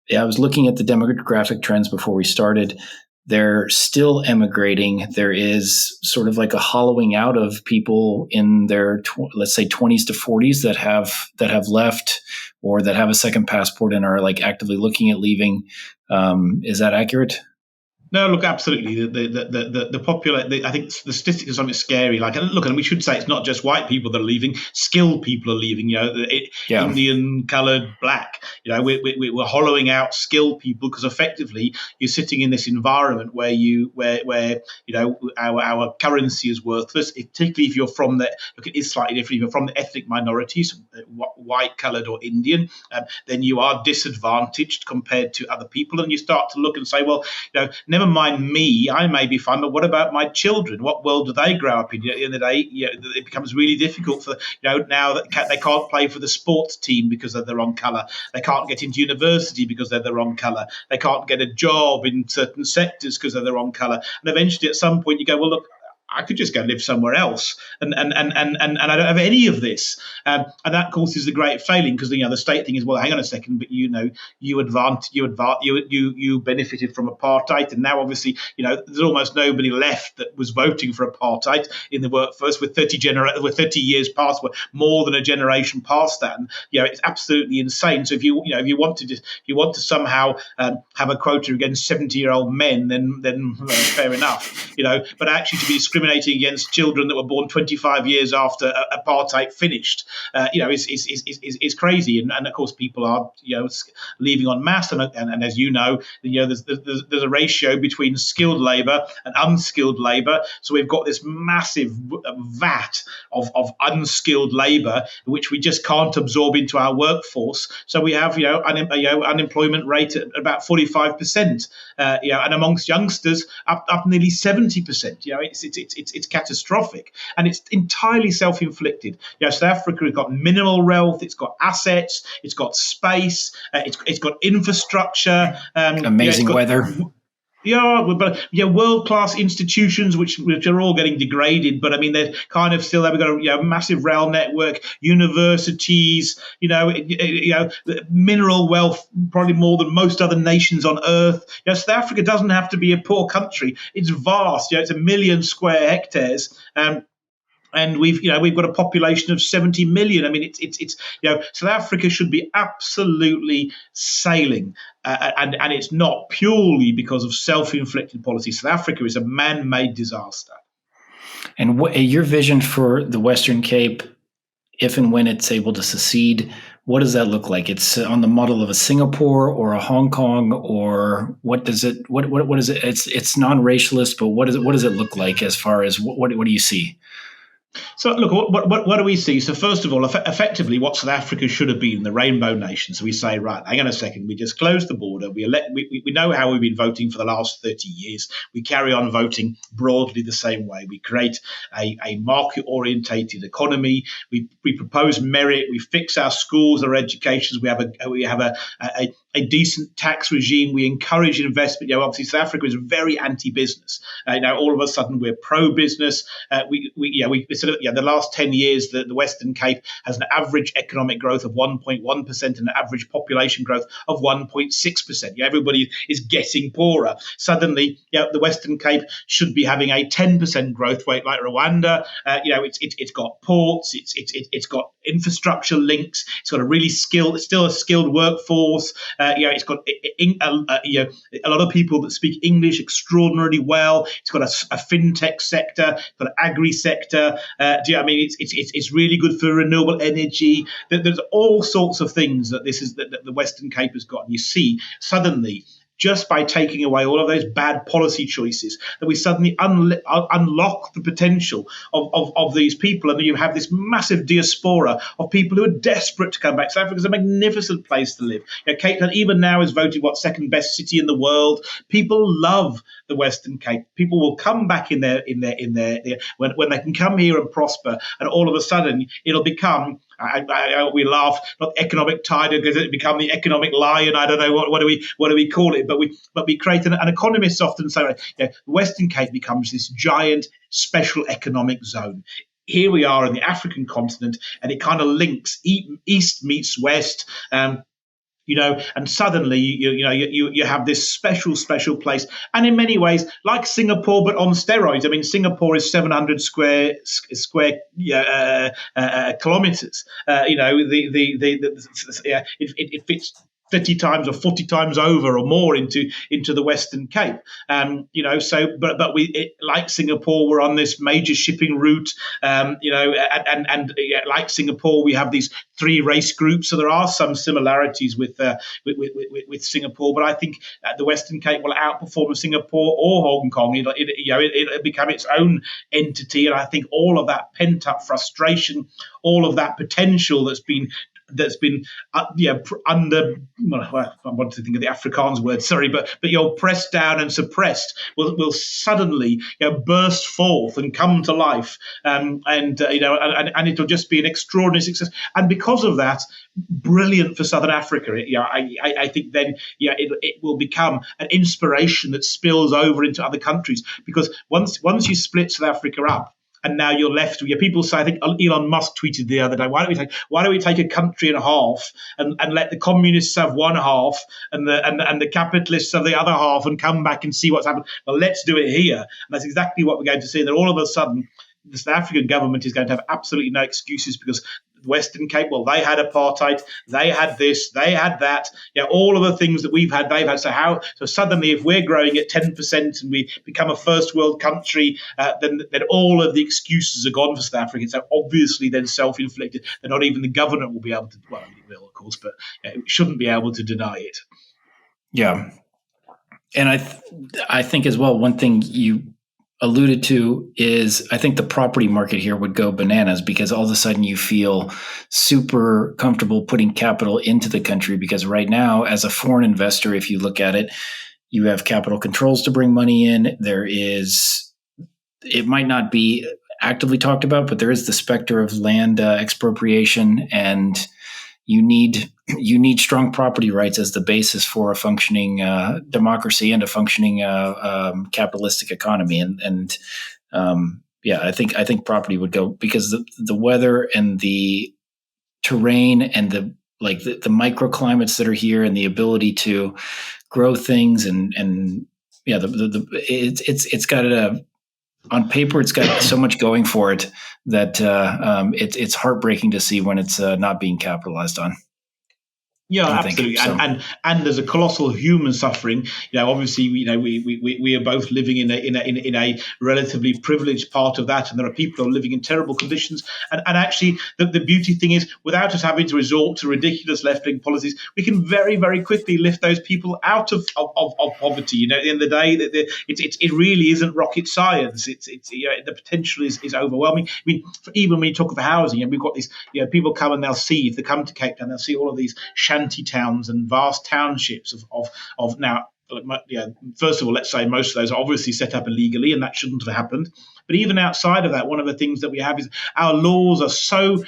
[SPEAKER 1] was looking at the demographic trends before we started. They're still emigrating. There is sort of like a hollowing out of people in their, let's say, 20s to 40s that have left, or that have a second passport and are like actively looking at leaving. Is that accurate?
[SPEAKER 2] No, look, absolutely. I think the statistics are something scary. Like, look, and we should say it's not just white people that are leaving; skilled people are leaving. Indian, coloured, black. We're hollowing out skilled people because effectively you're sitting in this environment where our currency is worthless. Particularly if you're from it's slightly different. If you're from the ethnic minorities, white, coloured, or Indian, then you are disadvantaged compared to other people, and you start to look and say, well, never mind me, I may be fine, but what about my children? What world do they grow up in? At the end of the day, it becomes really difficult for now that they can't play for the sports team because they're the wrong colour. They can't get into university because they're the wrong colour. They can't get a job in certain sectors because they're the wrong colour. And eventually, at some point, you go, well, look, I could just go live somewhere else, and I don't have any of this, and that causes the great failing, because the state thing is, well, hang on a second, but you benefited from apartheid, and now obviously there's almost nobody left that was voting for apartheid in the workforce with 30 years past, more than a generation past that, and it's absolutely insane. So if you want to somehow have a quota against 70-year-old men, then fair enough, but actually to be discriminating against children that were born 25 years after apartheid finished, is crazy. And of course, people are leaving en masse. And as there's a ratio between skilled labour and unskilled labour. So we've got this massive vat of unskilled labour, which we just can't absorb into our workforce. So we have unemployment rate at about 45%, and amongst youngsters up nearly 70%. It's catastrophic, and it's entirely self-inflicted. South Africa has got minimal wealth, it's got assets, it's got space, it's got infrastructure,
[SPEAKER 1] amazing weather.
[SPEAKER 2] World-class institutions which are all getting degraded, but I mean they're kind of still they've got a massive rail network, universities, mineral wealth, probably more than most other nations on earth. South Africa doesn't have to be a poor country. It's vast. It's 1 million square hectares. And we've got a population of 70 million. I mean, it's South Africa should be absolutely sailing, and it's not purely because of self-inflicted policy. South Africa is a man-made disaster.
[SPEAKER 1] And what your vision for the Western Cape, if and when it's able to secede, what does that look like? It's on the model of a Singapore or a Hong Kong, or what does it? What is it? It's non-racialist, but what does it look like as far as what do you see?
[SPEAKER 2] So, look, what do we see? So, first of all, effectively, what South Africa should have been, the rainbow nation. So we say, right, hang on a second, we just close the border. We know how we've been voting for the last 30 years. We carry on voting broadly the same way. We create a market-orientated economy. We propose merit. We fix our schools, our educations. We have a decent tax regime. We encourage investment. Obviously, South Africa is very anti-business. All of a sudden, we're pro-business. The last 10 years, the Western Cape has an average economic growth of 1.1% and an average population growth of 1.6%. Everybody is getting poorer. Suddenly, the Western Cape should be having a 10% growth rate like Rwanda. It's got ports. It's got infrastructure links. It's got it's still a skilled workforce. It's got a lot of people that speak English extraordinarily well. It's got a fintech sector, it's got an agri sector. It's really good for renewable energy. There's all sorts of things that the Western Cape has got. And you see suddenly, just by taking away all of those bad policy choices, that we suddenly unlock the potential of these people. And then you have this massive diaspora of people who are desperate to come back. South Africa is a magnificent place to live. Cape Town, even now, is voted second best city in the world. People love the Western Cape. People will come back in their when they can come here and prosper. And all of a sudden, it'll become. We laugh, not economic tiger, because it become the economic lion. I don't know what do we call it, but we create an economists often say the Western Cape becomes this giant special economic zone. Here we are in the African continent, and it kind of links east meets west. And suddenly you have this special place, and in many ways like Singapore, but on steroids. I mean, Singapore is 700 square kilometers. It fits 30 times or 40 times over or more into the Western Cape. But like Singapore, we're on this major shipping route, and like Singapore, we have these three race groups. So there are some similarities with Singapore, but I think the Western Cape will outperform Singapore or Hong Kong. It'll become its own entity, and I think all of that pent-up frustration, all of that potential that's been under. Well, I want to think of the Afrikaans word. Sorry, but you're pressed down and suppressed will suddenly burst forth and come to life, and it'll just be an extraordinary success. And because of that, brilliant for Southern Africa. I think then it will become an inspiration that spills over into other countries, because once you split South Africa up. And now you're left with people say, I think Elon Musk tweeted the other day, why don't we take a country in half and let the communists have one half and the capitalists have the other half and come back and see what's happened? Well, let's do it here. And that's exactly what we're going to see. That all of a sudden, the South African government is going to have absolutely no excuses, because the Western Cape, well, they had apartheid, they had this, they had that. All of the things that we've had, they've had. So suddenly, if we're growing at 10% and we become a first world country, then all of the excuses are gone for South Africa. So obviously, then self-inflicted. That not even the government will be able to. Well, it will, of course, but it shouldn't be able to deny it.
[SPEAKER 1] Yeah, and I think as well, one thing you alluded to is I think the property market here would go bananas, because all of a sudden you feel super comfortable putting capital into the country, because right now, as a foreign investor, if you look at it, you have capital controls to bring money in. It might not be actively talked about, but there is the specter of land expropriation, and you need strong property rights as the basis for a functioning democracy and a functioning capitalistic economy. I think property would go, because the weather and the terrain and the microclimates that are here and the ability to grow things it's got on paper, it's got so much going for it that it's heartbreaking to see when it's not being capitalized on.
[SPEAKER 2] Yeah, absolutely,
[SPEAKER 1] so.
[SPEAKER 2] and there's a colossal human suffering. Obviously, we are both living in a relatively privileged part of that, and there are people who are living in terrible conditions. And actually, the beauty thing is, without us having to resort to ridiculous left-wing policies, we can very, very quickly lift those people out of poverty. At the end of the day, it really isn't rocket science. The potential is overwhelming. I mean, even when you talk of housing, and we've got these, people come and they'll see, if they come to Cape Town, they'll see all of these shanty towns and vast townships of now. First of all, let's say most of those are obviously set up illegally, and that shouldn't have happened. But even outside of that, one of the things that we have is our laws are so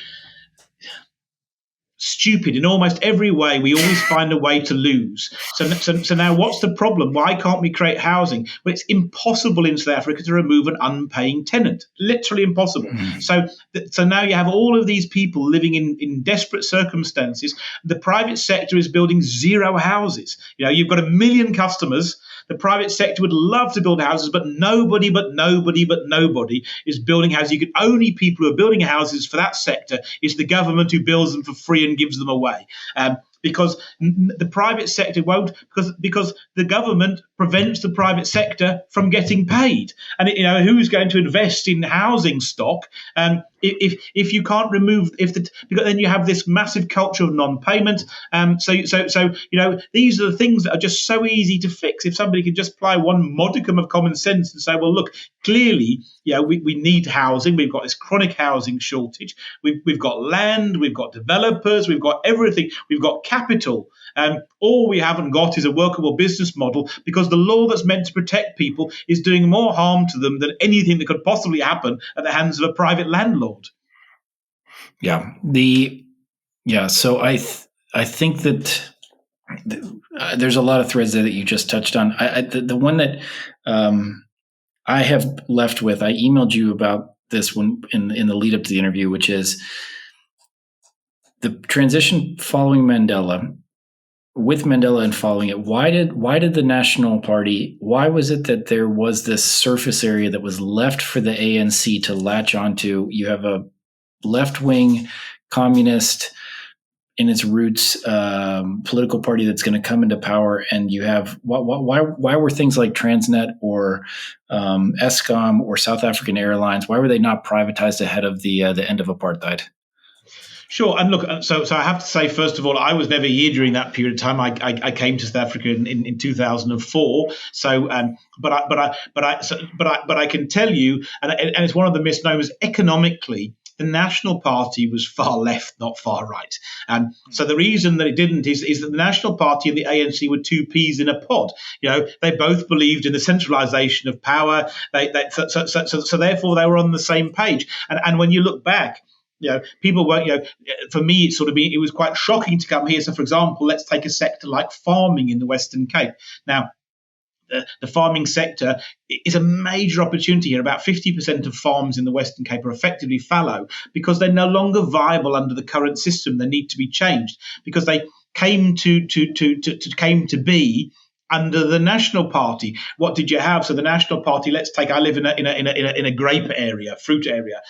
[SPEAKER 2] stupid in almost every way. We always find a way to lose. So now what's the problem? Why can't we create housing? Well, it's impossible in South Africa to remove an unpaying tenant. Literally impossible. Mm-hmm. So now you have all of these people living in desperate circumstances. The private sector is building zero houses. You've got 1 million customers. The private sector would love to build houses, but nobody is building houses. Only people who are building houses for that sector is the government, who builds them for free and gives them away. Because the private sector won't, because the government prevents the private sector from getting paid. And who's going to invest in housing stock if you can't remove because then you have this massive culture of non-payment. So these are the things that are just so easy to fix if somebody can just apply one modicum of common sense and say, well, look, clearly, we need housing. We've got this chronic housing shortage. We've got land. We've got developers. We've got everything. We've got capital. All we haven't got is a workable business model, because the law that's meant to protect people is doing more harm to them than anything that could possibly happen at the hands of a private landlord.
[SPEAKER 1] Yeah. So I think that there's a lot of threads there that you just touched on. The one that I have left with, I emailed you about this one in the lead up to the interview, which is the transition following Mandela. With Mandela and following it, why did the National Party, why was it that there was this surface area that was left for the ANC to latch onto? You have a left-wing communist in its roots political party that's going to come into power, and you have why were things like Transnet or Eskom or South African Airlines, why were they not privatized ahead of the end of apartheid?
[SPEAKER 2] Sure, and look, so I have to say, first of all, I was never here during that period of time. I came to South Africa in 2004. So, but I can tell you, and it's one of the misnomers economically. The National Party was far left, not far right. So the reason that it didn't is that the National Party and the ANC were two peas in a pod. They both believed in the centralization of power. So therefore they were on the same page. And when you look back, people weren't, for me, it was quite shocking to come here. So, for example, let's take a sector like farming in the Western Cape. Now, the farming sector is a major opportunity here. About 50% of farms in the Western Cape are effectively fallow because they're no longer viable under the current system. They need to be changed because they came to be under the National Party. What did you have? So the National Party, I live in a grape area, fruit area.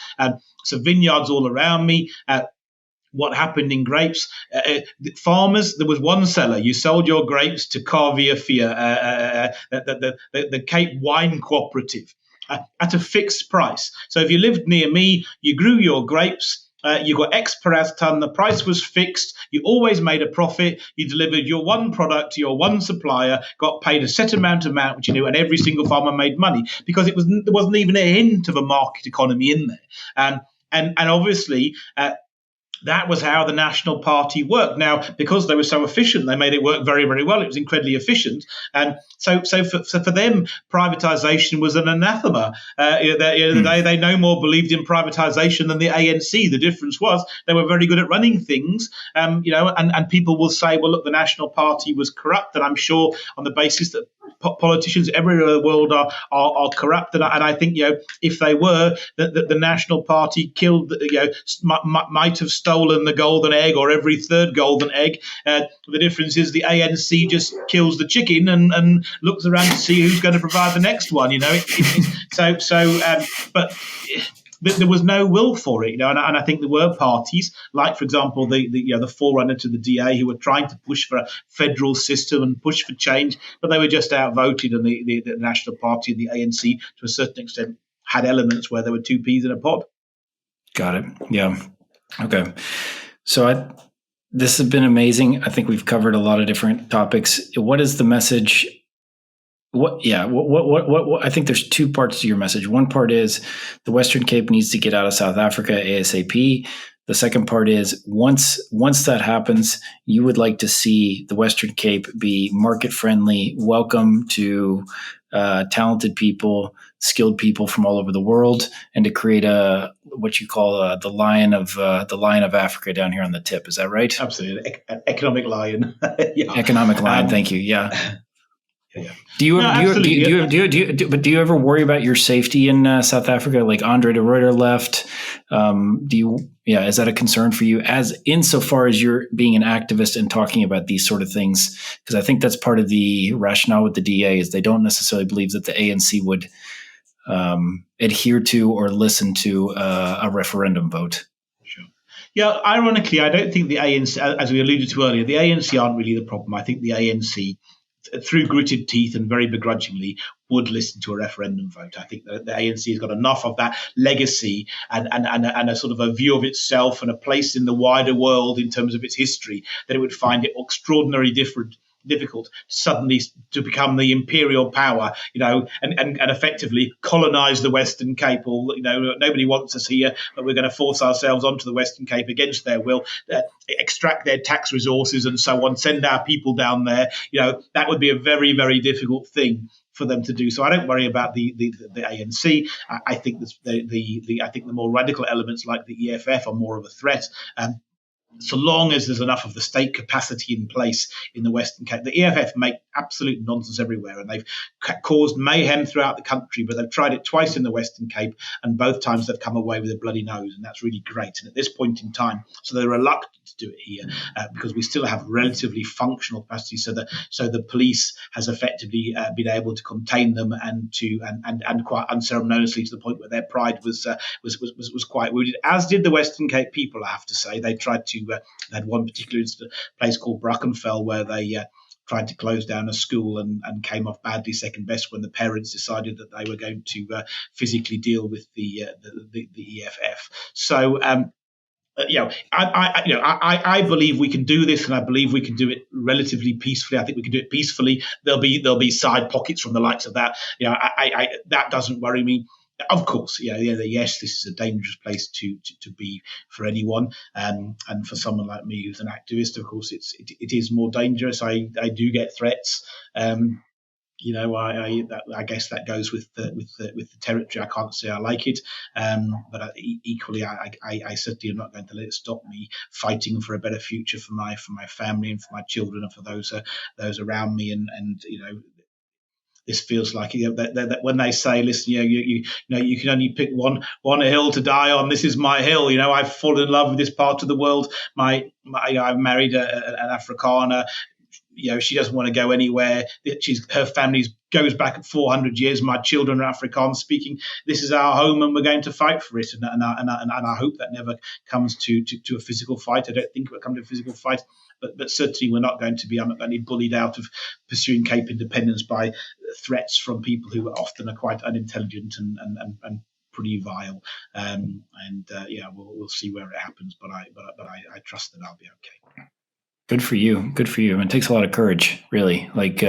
[SPEAKER 2] So vineyards all around me. What happened in grapes? Farmers, there was one seller. You sold your grapes to Carvia Fia, the Cape Wine Cooperative, at a fixed price. So if you lived near me, you grew your grapes. You got X per ton, the price was fixed, you always made a profit, you delivered your one product to your one supplier, got paid a set amount, which you knew, and every single farmer made money because there wasn't even a hint of a market economy in there. And obviously, that was how the National Party worked. Now, because they were so efficient, they made it work very, very well. It was incredibly efficient. And so for them, privatization was an anathema. They no more believed in privatization than the ANC. The difference was they were very good at running things, and people will say, well, look, the National Party was corrupt. And I'm sure on the basis that politicians everywhere in the world are corrupt, and I think if they were, the National Party killed, might have stolen the golden egg or every third golden egg. The difference is the ANC just kills the chicken and looks around to see who's going to provide the next one. But there was no will for it, and I think there were parties, like, for example, the forerunner to the DA, who were trying to push for a federal system and push for change, but they were just outvoted, and the National Party and the ANC, to a certain extent, had elements where there were two peas in a pod.
[SPEAKER 1] Got it. Yeah. Okay. So this has been amazing. I think we've covered a lot of different topics. What is the message? What I think there's two parts to your message. One part is the Western Cape needs to get out of South Africa ASAP. The second part is once that happens, you would like to see the Western Cape be market friendly, welcome to talented people, skilled people from all over the world, and to create what you call the lion of Africa down here on the tip. Is that right?
[SPEAKER 2] Absolutely, economic lion.
[SPEAKER 1] Yeah. Economic lion. Thank you. Yeah.
[SPEAKER 2] Yeah.
[SPEAKER 1] Do you ever worry about your safety in South Africa? Like Andre de Ruyter left. Is that a concern for you, as insofar as you're being an activist and talking about these sort of things? Because I think that's part of the rationale with the DA is they don't necessarily believe that the ANC would adhere to or listen to a referendum vote.
[SPEAKER 2] Sure. Yeah, ironically, I don't think the ANC, as we alluded to earlier, the ANC aren't really the problem. I think the ANC, through gritted teeth and very begrudgingly, would listen to a referendum vote. I think that the ANC has got enough of that legacy and a sort of a view of itself and a place in the wider world in terms of its history that it would find it extraordinarily difficult suddenly to become the imperial power, and effectively colonize the Western Cape. Or, nobody wants us here, but we're going to force ourselves onto the Western Cape against their will, extract their tax resources and so on, send our people down there. That would be a very, very difficult thing for them to do. So I don't worry about the ANC. I think the more radical elements like the EFF are more of a threat. So long as there's enough of the state capacity in place in the Western Cape. The EFF make absolute nonsense everywhere, and they've caused mayhem throughout the country, but they've tried it twice in the Western Cape, and both times they've come away with a bloody nose, and that's really great. And at this point in time, so they're reluctant to do it here because we still have relatively functional capacity, so the police has effectively been able to contain them and quite unceremoniously, to the point where their pride was quite wounded, as did the Western Cape people, I have to say. They tried to they had one particular incident, a place called Brackenfell, where they tried to close down a school and came off badly, second best, when the parents decided that they were going to physically deal with the EFF. So I believe we can do this, and I believe we can do it relatively peacefully. I think we can do it peacefully. There'll be side pockets from the likes of that. That doesn't worry me. Of course, yes, this is a dangerous place to be for anyone, and for someone like me who's an activist, of course, it is more dangerous. I do get threats. I guess that goes with the territory. I can't say I like it, but equally, I certainly am not going to let it stop me fighting for a better future for my family and for my children and for those around me, and this feels like that when they say, listen, you can only pick one hill to die on. This is my hill. I've fallen in love with this part of the world. I've married an Afrikaner. She doesn't want to go anywhere. Her family goes back 400 years. My children are Afrikaans speaking. This is our home, and we're going to fight for it. And I hope that never comes to a physical fight. I don't think it will come to a physical fight. But certainly I'm not going to be bullied out of pursuing Cape independence by threats from people who often are quite unintelligent and pretty vile. We'll see where it happens. But I trust that I'll be okay.
[SPEAKER 1] Good for you. Good for you. I mean, it takes a lot of courage, really. What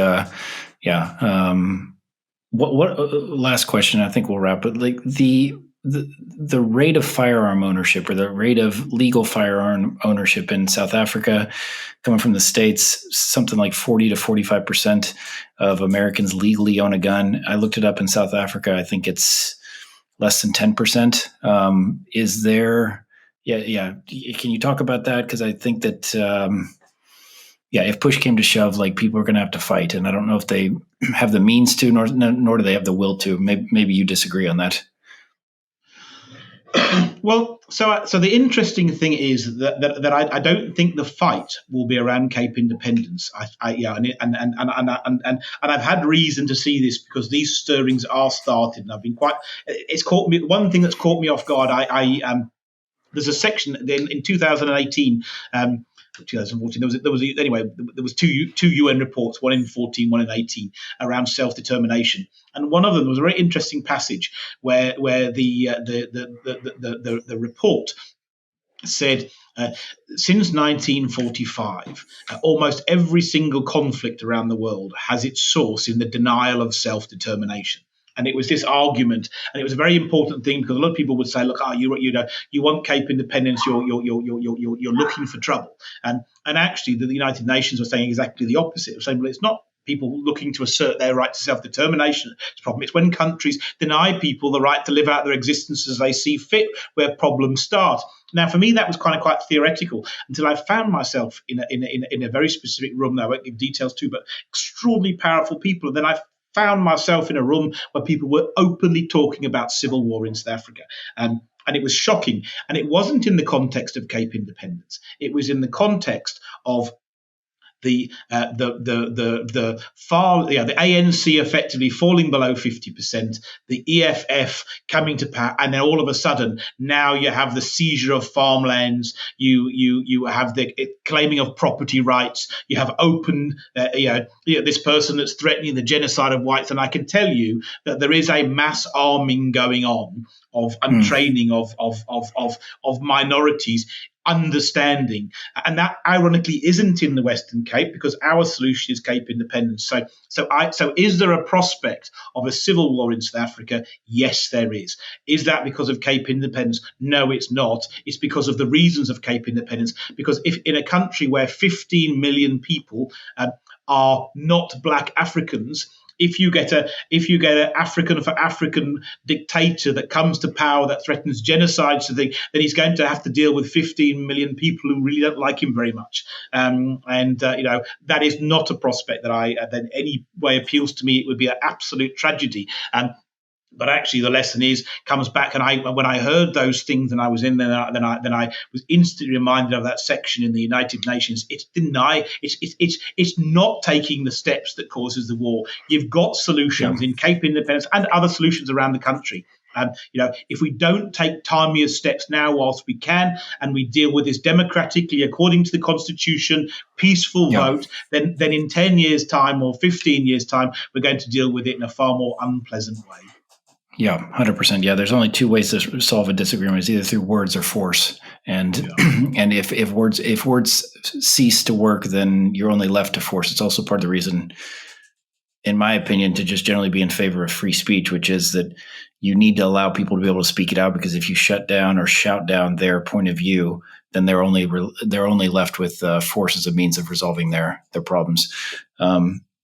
[SPEAKER 1] last question, I think we'll wrap it. Like the rate of firearm ownership, or the rate of legal firearm ownership in South Africa, coming from the States, something like 40 to 45% of Americans legally own a gun. I looked it up in South Africa. I think it's less than 10%. Is there, Can you talk about that? Because I think that, if push came to shove, like people are going to have to fight, and I don't know if they have the means to, nor do they have the will to. Maybe you disagree on that.
[SPEAKER 2] Well, so the interesting thing is that I don't think the fight will be around Cape Independence. And I've had reason to see this because these stirrings are started, and I've been quite. It's caught me. One thing that's caught me off guard. There's a section in 2018. 2014. There was two UN reports, one in 14, one in 18, around self-determination, and one of them was a very interesting passage where the report said since 1945, almost every single conflict around the world has its source in the denial of self-determination. And it was this argument, and it was a very important thing because a lot of people would say, "Look, you want Cape Independence, you're looking for trouble," and actually the United Nations were saying exactly the opposite. It was saying, "Well, it's not people looking to assert their right to self-determination. It's a problem. It's when countries deny people the right to live out their existence as they see fit, where problems start." Now, for me, that was quite theoretical until I found myself in a very specific room. Now, I won't give details to, but extraordinarily powerful people, and then I found myself in a room where people were openly talking about civil war in South Africa. And it was shocking. And it wasn't in the context of Cape Independence. It was in the context of the ANC effectively falling below 50%, the EFF coming to power, and then all of a sudden now you have the seizure of farmlands, you have the claiming of property rights, you have open this person that's threatening the genocide of whites, and I can tell you that there is a mass arming going on and training of minorities understanding, and that ironically isn't in the Western Cape because our solution is Cape Independence. So is there a prospect of a civil war in South Africa? Yes, there is. Is that because of Cape Independence? No, it's not. It's because of the reasons of Cape Independence. Because if in a country where 15 million people are not Black Africans, if you get an African for African dictator that comes to power that threatens genocide, then he's going to have to deal with 15 million people who really don't like him very much. That is not a prospect that any way appeals to me. It would be an absolute tragedy. But actually, the lesson comes back, and when I heard those things, and I was in there, then I was instantly reminded of that section in the United Nations. It's not taking the steps that causes the war. You've got solutions in Cape Independence and other solutions around the country. If we don't take timelier steps now whilst we can, and we deal with this democratically according to the Constitution, peaceful vote, then in 10 years' time or 15 years' time, we're going to deal with it in a far more unpleasant way.
[SPEAKER 1] Yeah, 100%. Yeah, there's only two ways to solve a disagreement: it's either through words or force. And and if words cease to work, then you're only left to force. It's also part of the reason, in my opinion, to just generally be in favor of free speech, which is that you need to allow people to be able to speak it out. Because if you shut down or shout down their point of view, then they're only left with force as a means of resolving their problems.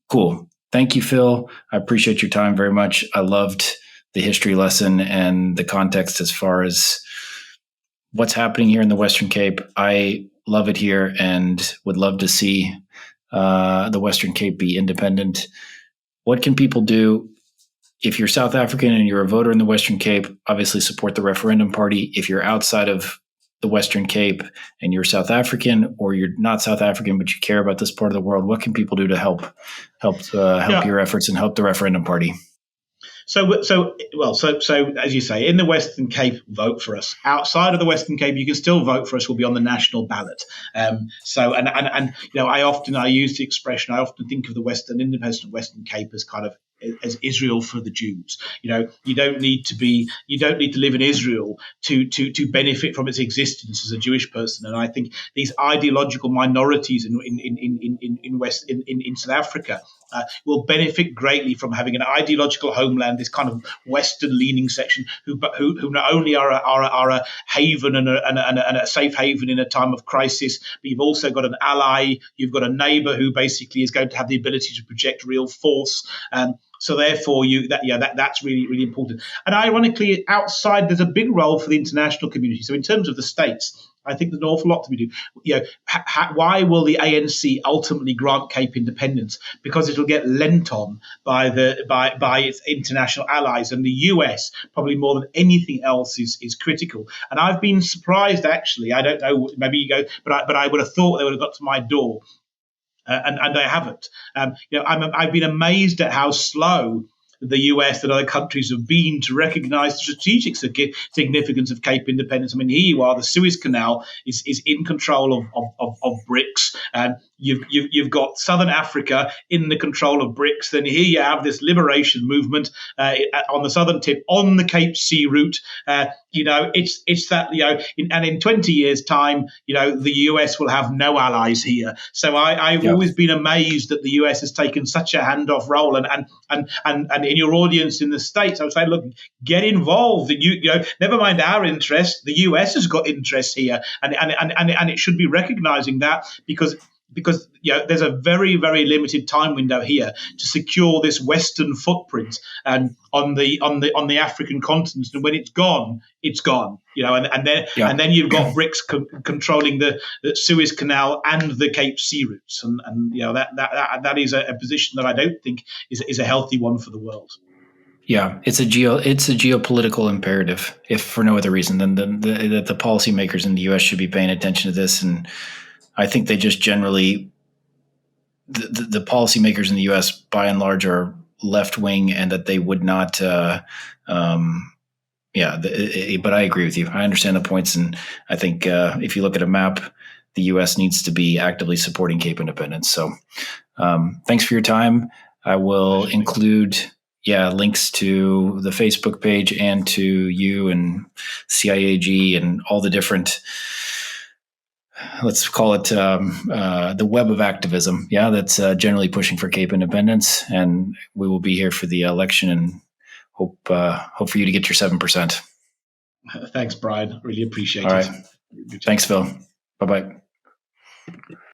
[SPEAKER 1] Cool. Thank you, Phil. I appreciate your time very much. I loved the history lesson and the context as far as what's happening here in the Western Cape. I love it here and would love to see the Western Cape be independent. What can people do? If you're South African and you're a voter in the Western Cape, obviously support the Referendum Party. If you're outside of the Western Cape and you're South African, or you're not South African but you care about this part of the world, what can people do to help your efforts and help the Referendum Party?
[SPEAKER 2] So as you say, in the Western Cape, vote for us. Outside of the Western Cape, you can still vote for us. We'll be on the national ballot. I use the expression. I often think of the independent Western Cape as kind of as Israel for the Jews. You don't need to live in Israel to benefit from its existence as a Jewish person. And I think these ideological minorities in South Africa will benefit greatly from having an ideological homeland, this kind of Western-leaning section who not only are a haven and a safe haven in a time of crisis, but you've also got an ally, you've got a neighbour who basically is going to have the ability to project real force. So therefore, that's really, really important. And ironically, outside, there's a big role for the international community. So in terms of the states, I think there's an awful lot to be doing. Why will the ANC ultimately grant Cape independence? Because it'll get lent on by its international allies, and the US probably more than anything else is critical. And I've been surprised, actually. I don't know, maybe you go, but I would have thought they would have got to my door, and they haven't. I've been amazed at how slow the US and other countries have been to recognise the strategic significance of Cape independence. I mean, here you are, the Suez Canal is in control of BRICS. You've got Southern Africa in the control of BRICS. Then here you have this liberation movement on the southern tip, on the Cape Sea route. It's that, and in 20 years' time, the US will have no allies here. So I've always been amazed that the US has taken such a handoff role. And in your audience in the States, I would say, look, get involved. Never mind our interests. The US has got interests here, and it should be recognizing that because there's a very, very limited time window here to secure this Western footprint on the African continent. And when it's gone, it's gone. And then you've got BRICS controlling the Suez Canal and the Cape Sea routes, and that is a position that I don't think is a healthy one for the world.
[SPEAKER 1] Yeah, it's a geopolitical imperative, if for no other reason than that the policymakers in the U.S. should be paying attention to this. And I think they just generally, the policymakers in the U.S. by and large are left wing, and that they would not. But I agree with you. I understand the points, and I think if you look at a map, the U.S. needs to be actively supporting Cape independence. So, thanks for your time. I will include links to the Facebook page and to you and CIAG and all the different, let's call it the web of activism. Yeah, that's generally pushing for Cape independence. And we will be here for the election, and hope for you to get your 7%.
[SPEAKER 2] Thanks, Brian. Really appreciate it.
[SPEAKER 1] All right. Thanks, Phil. Bye-bye.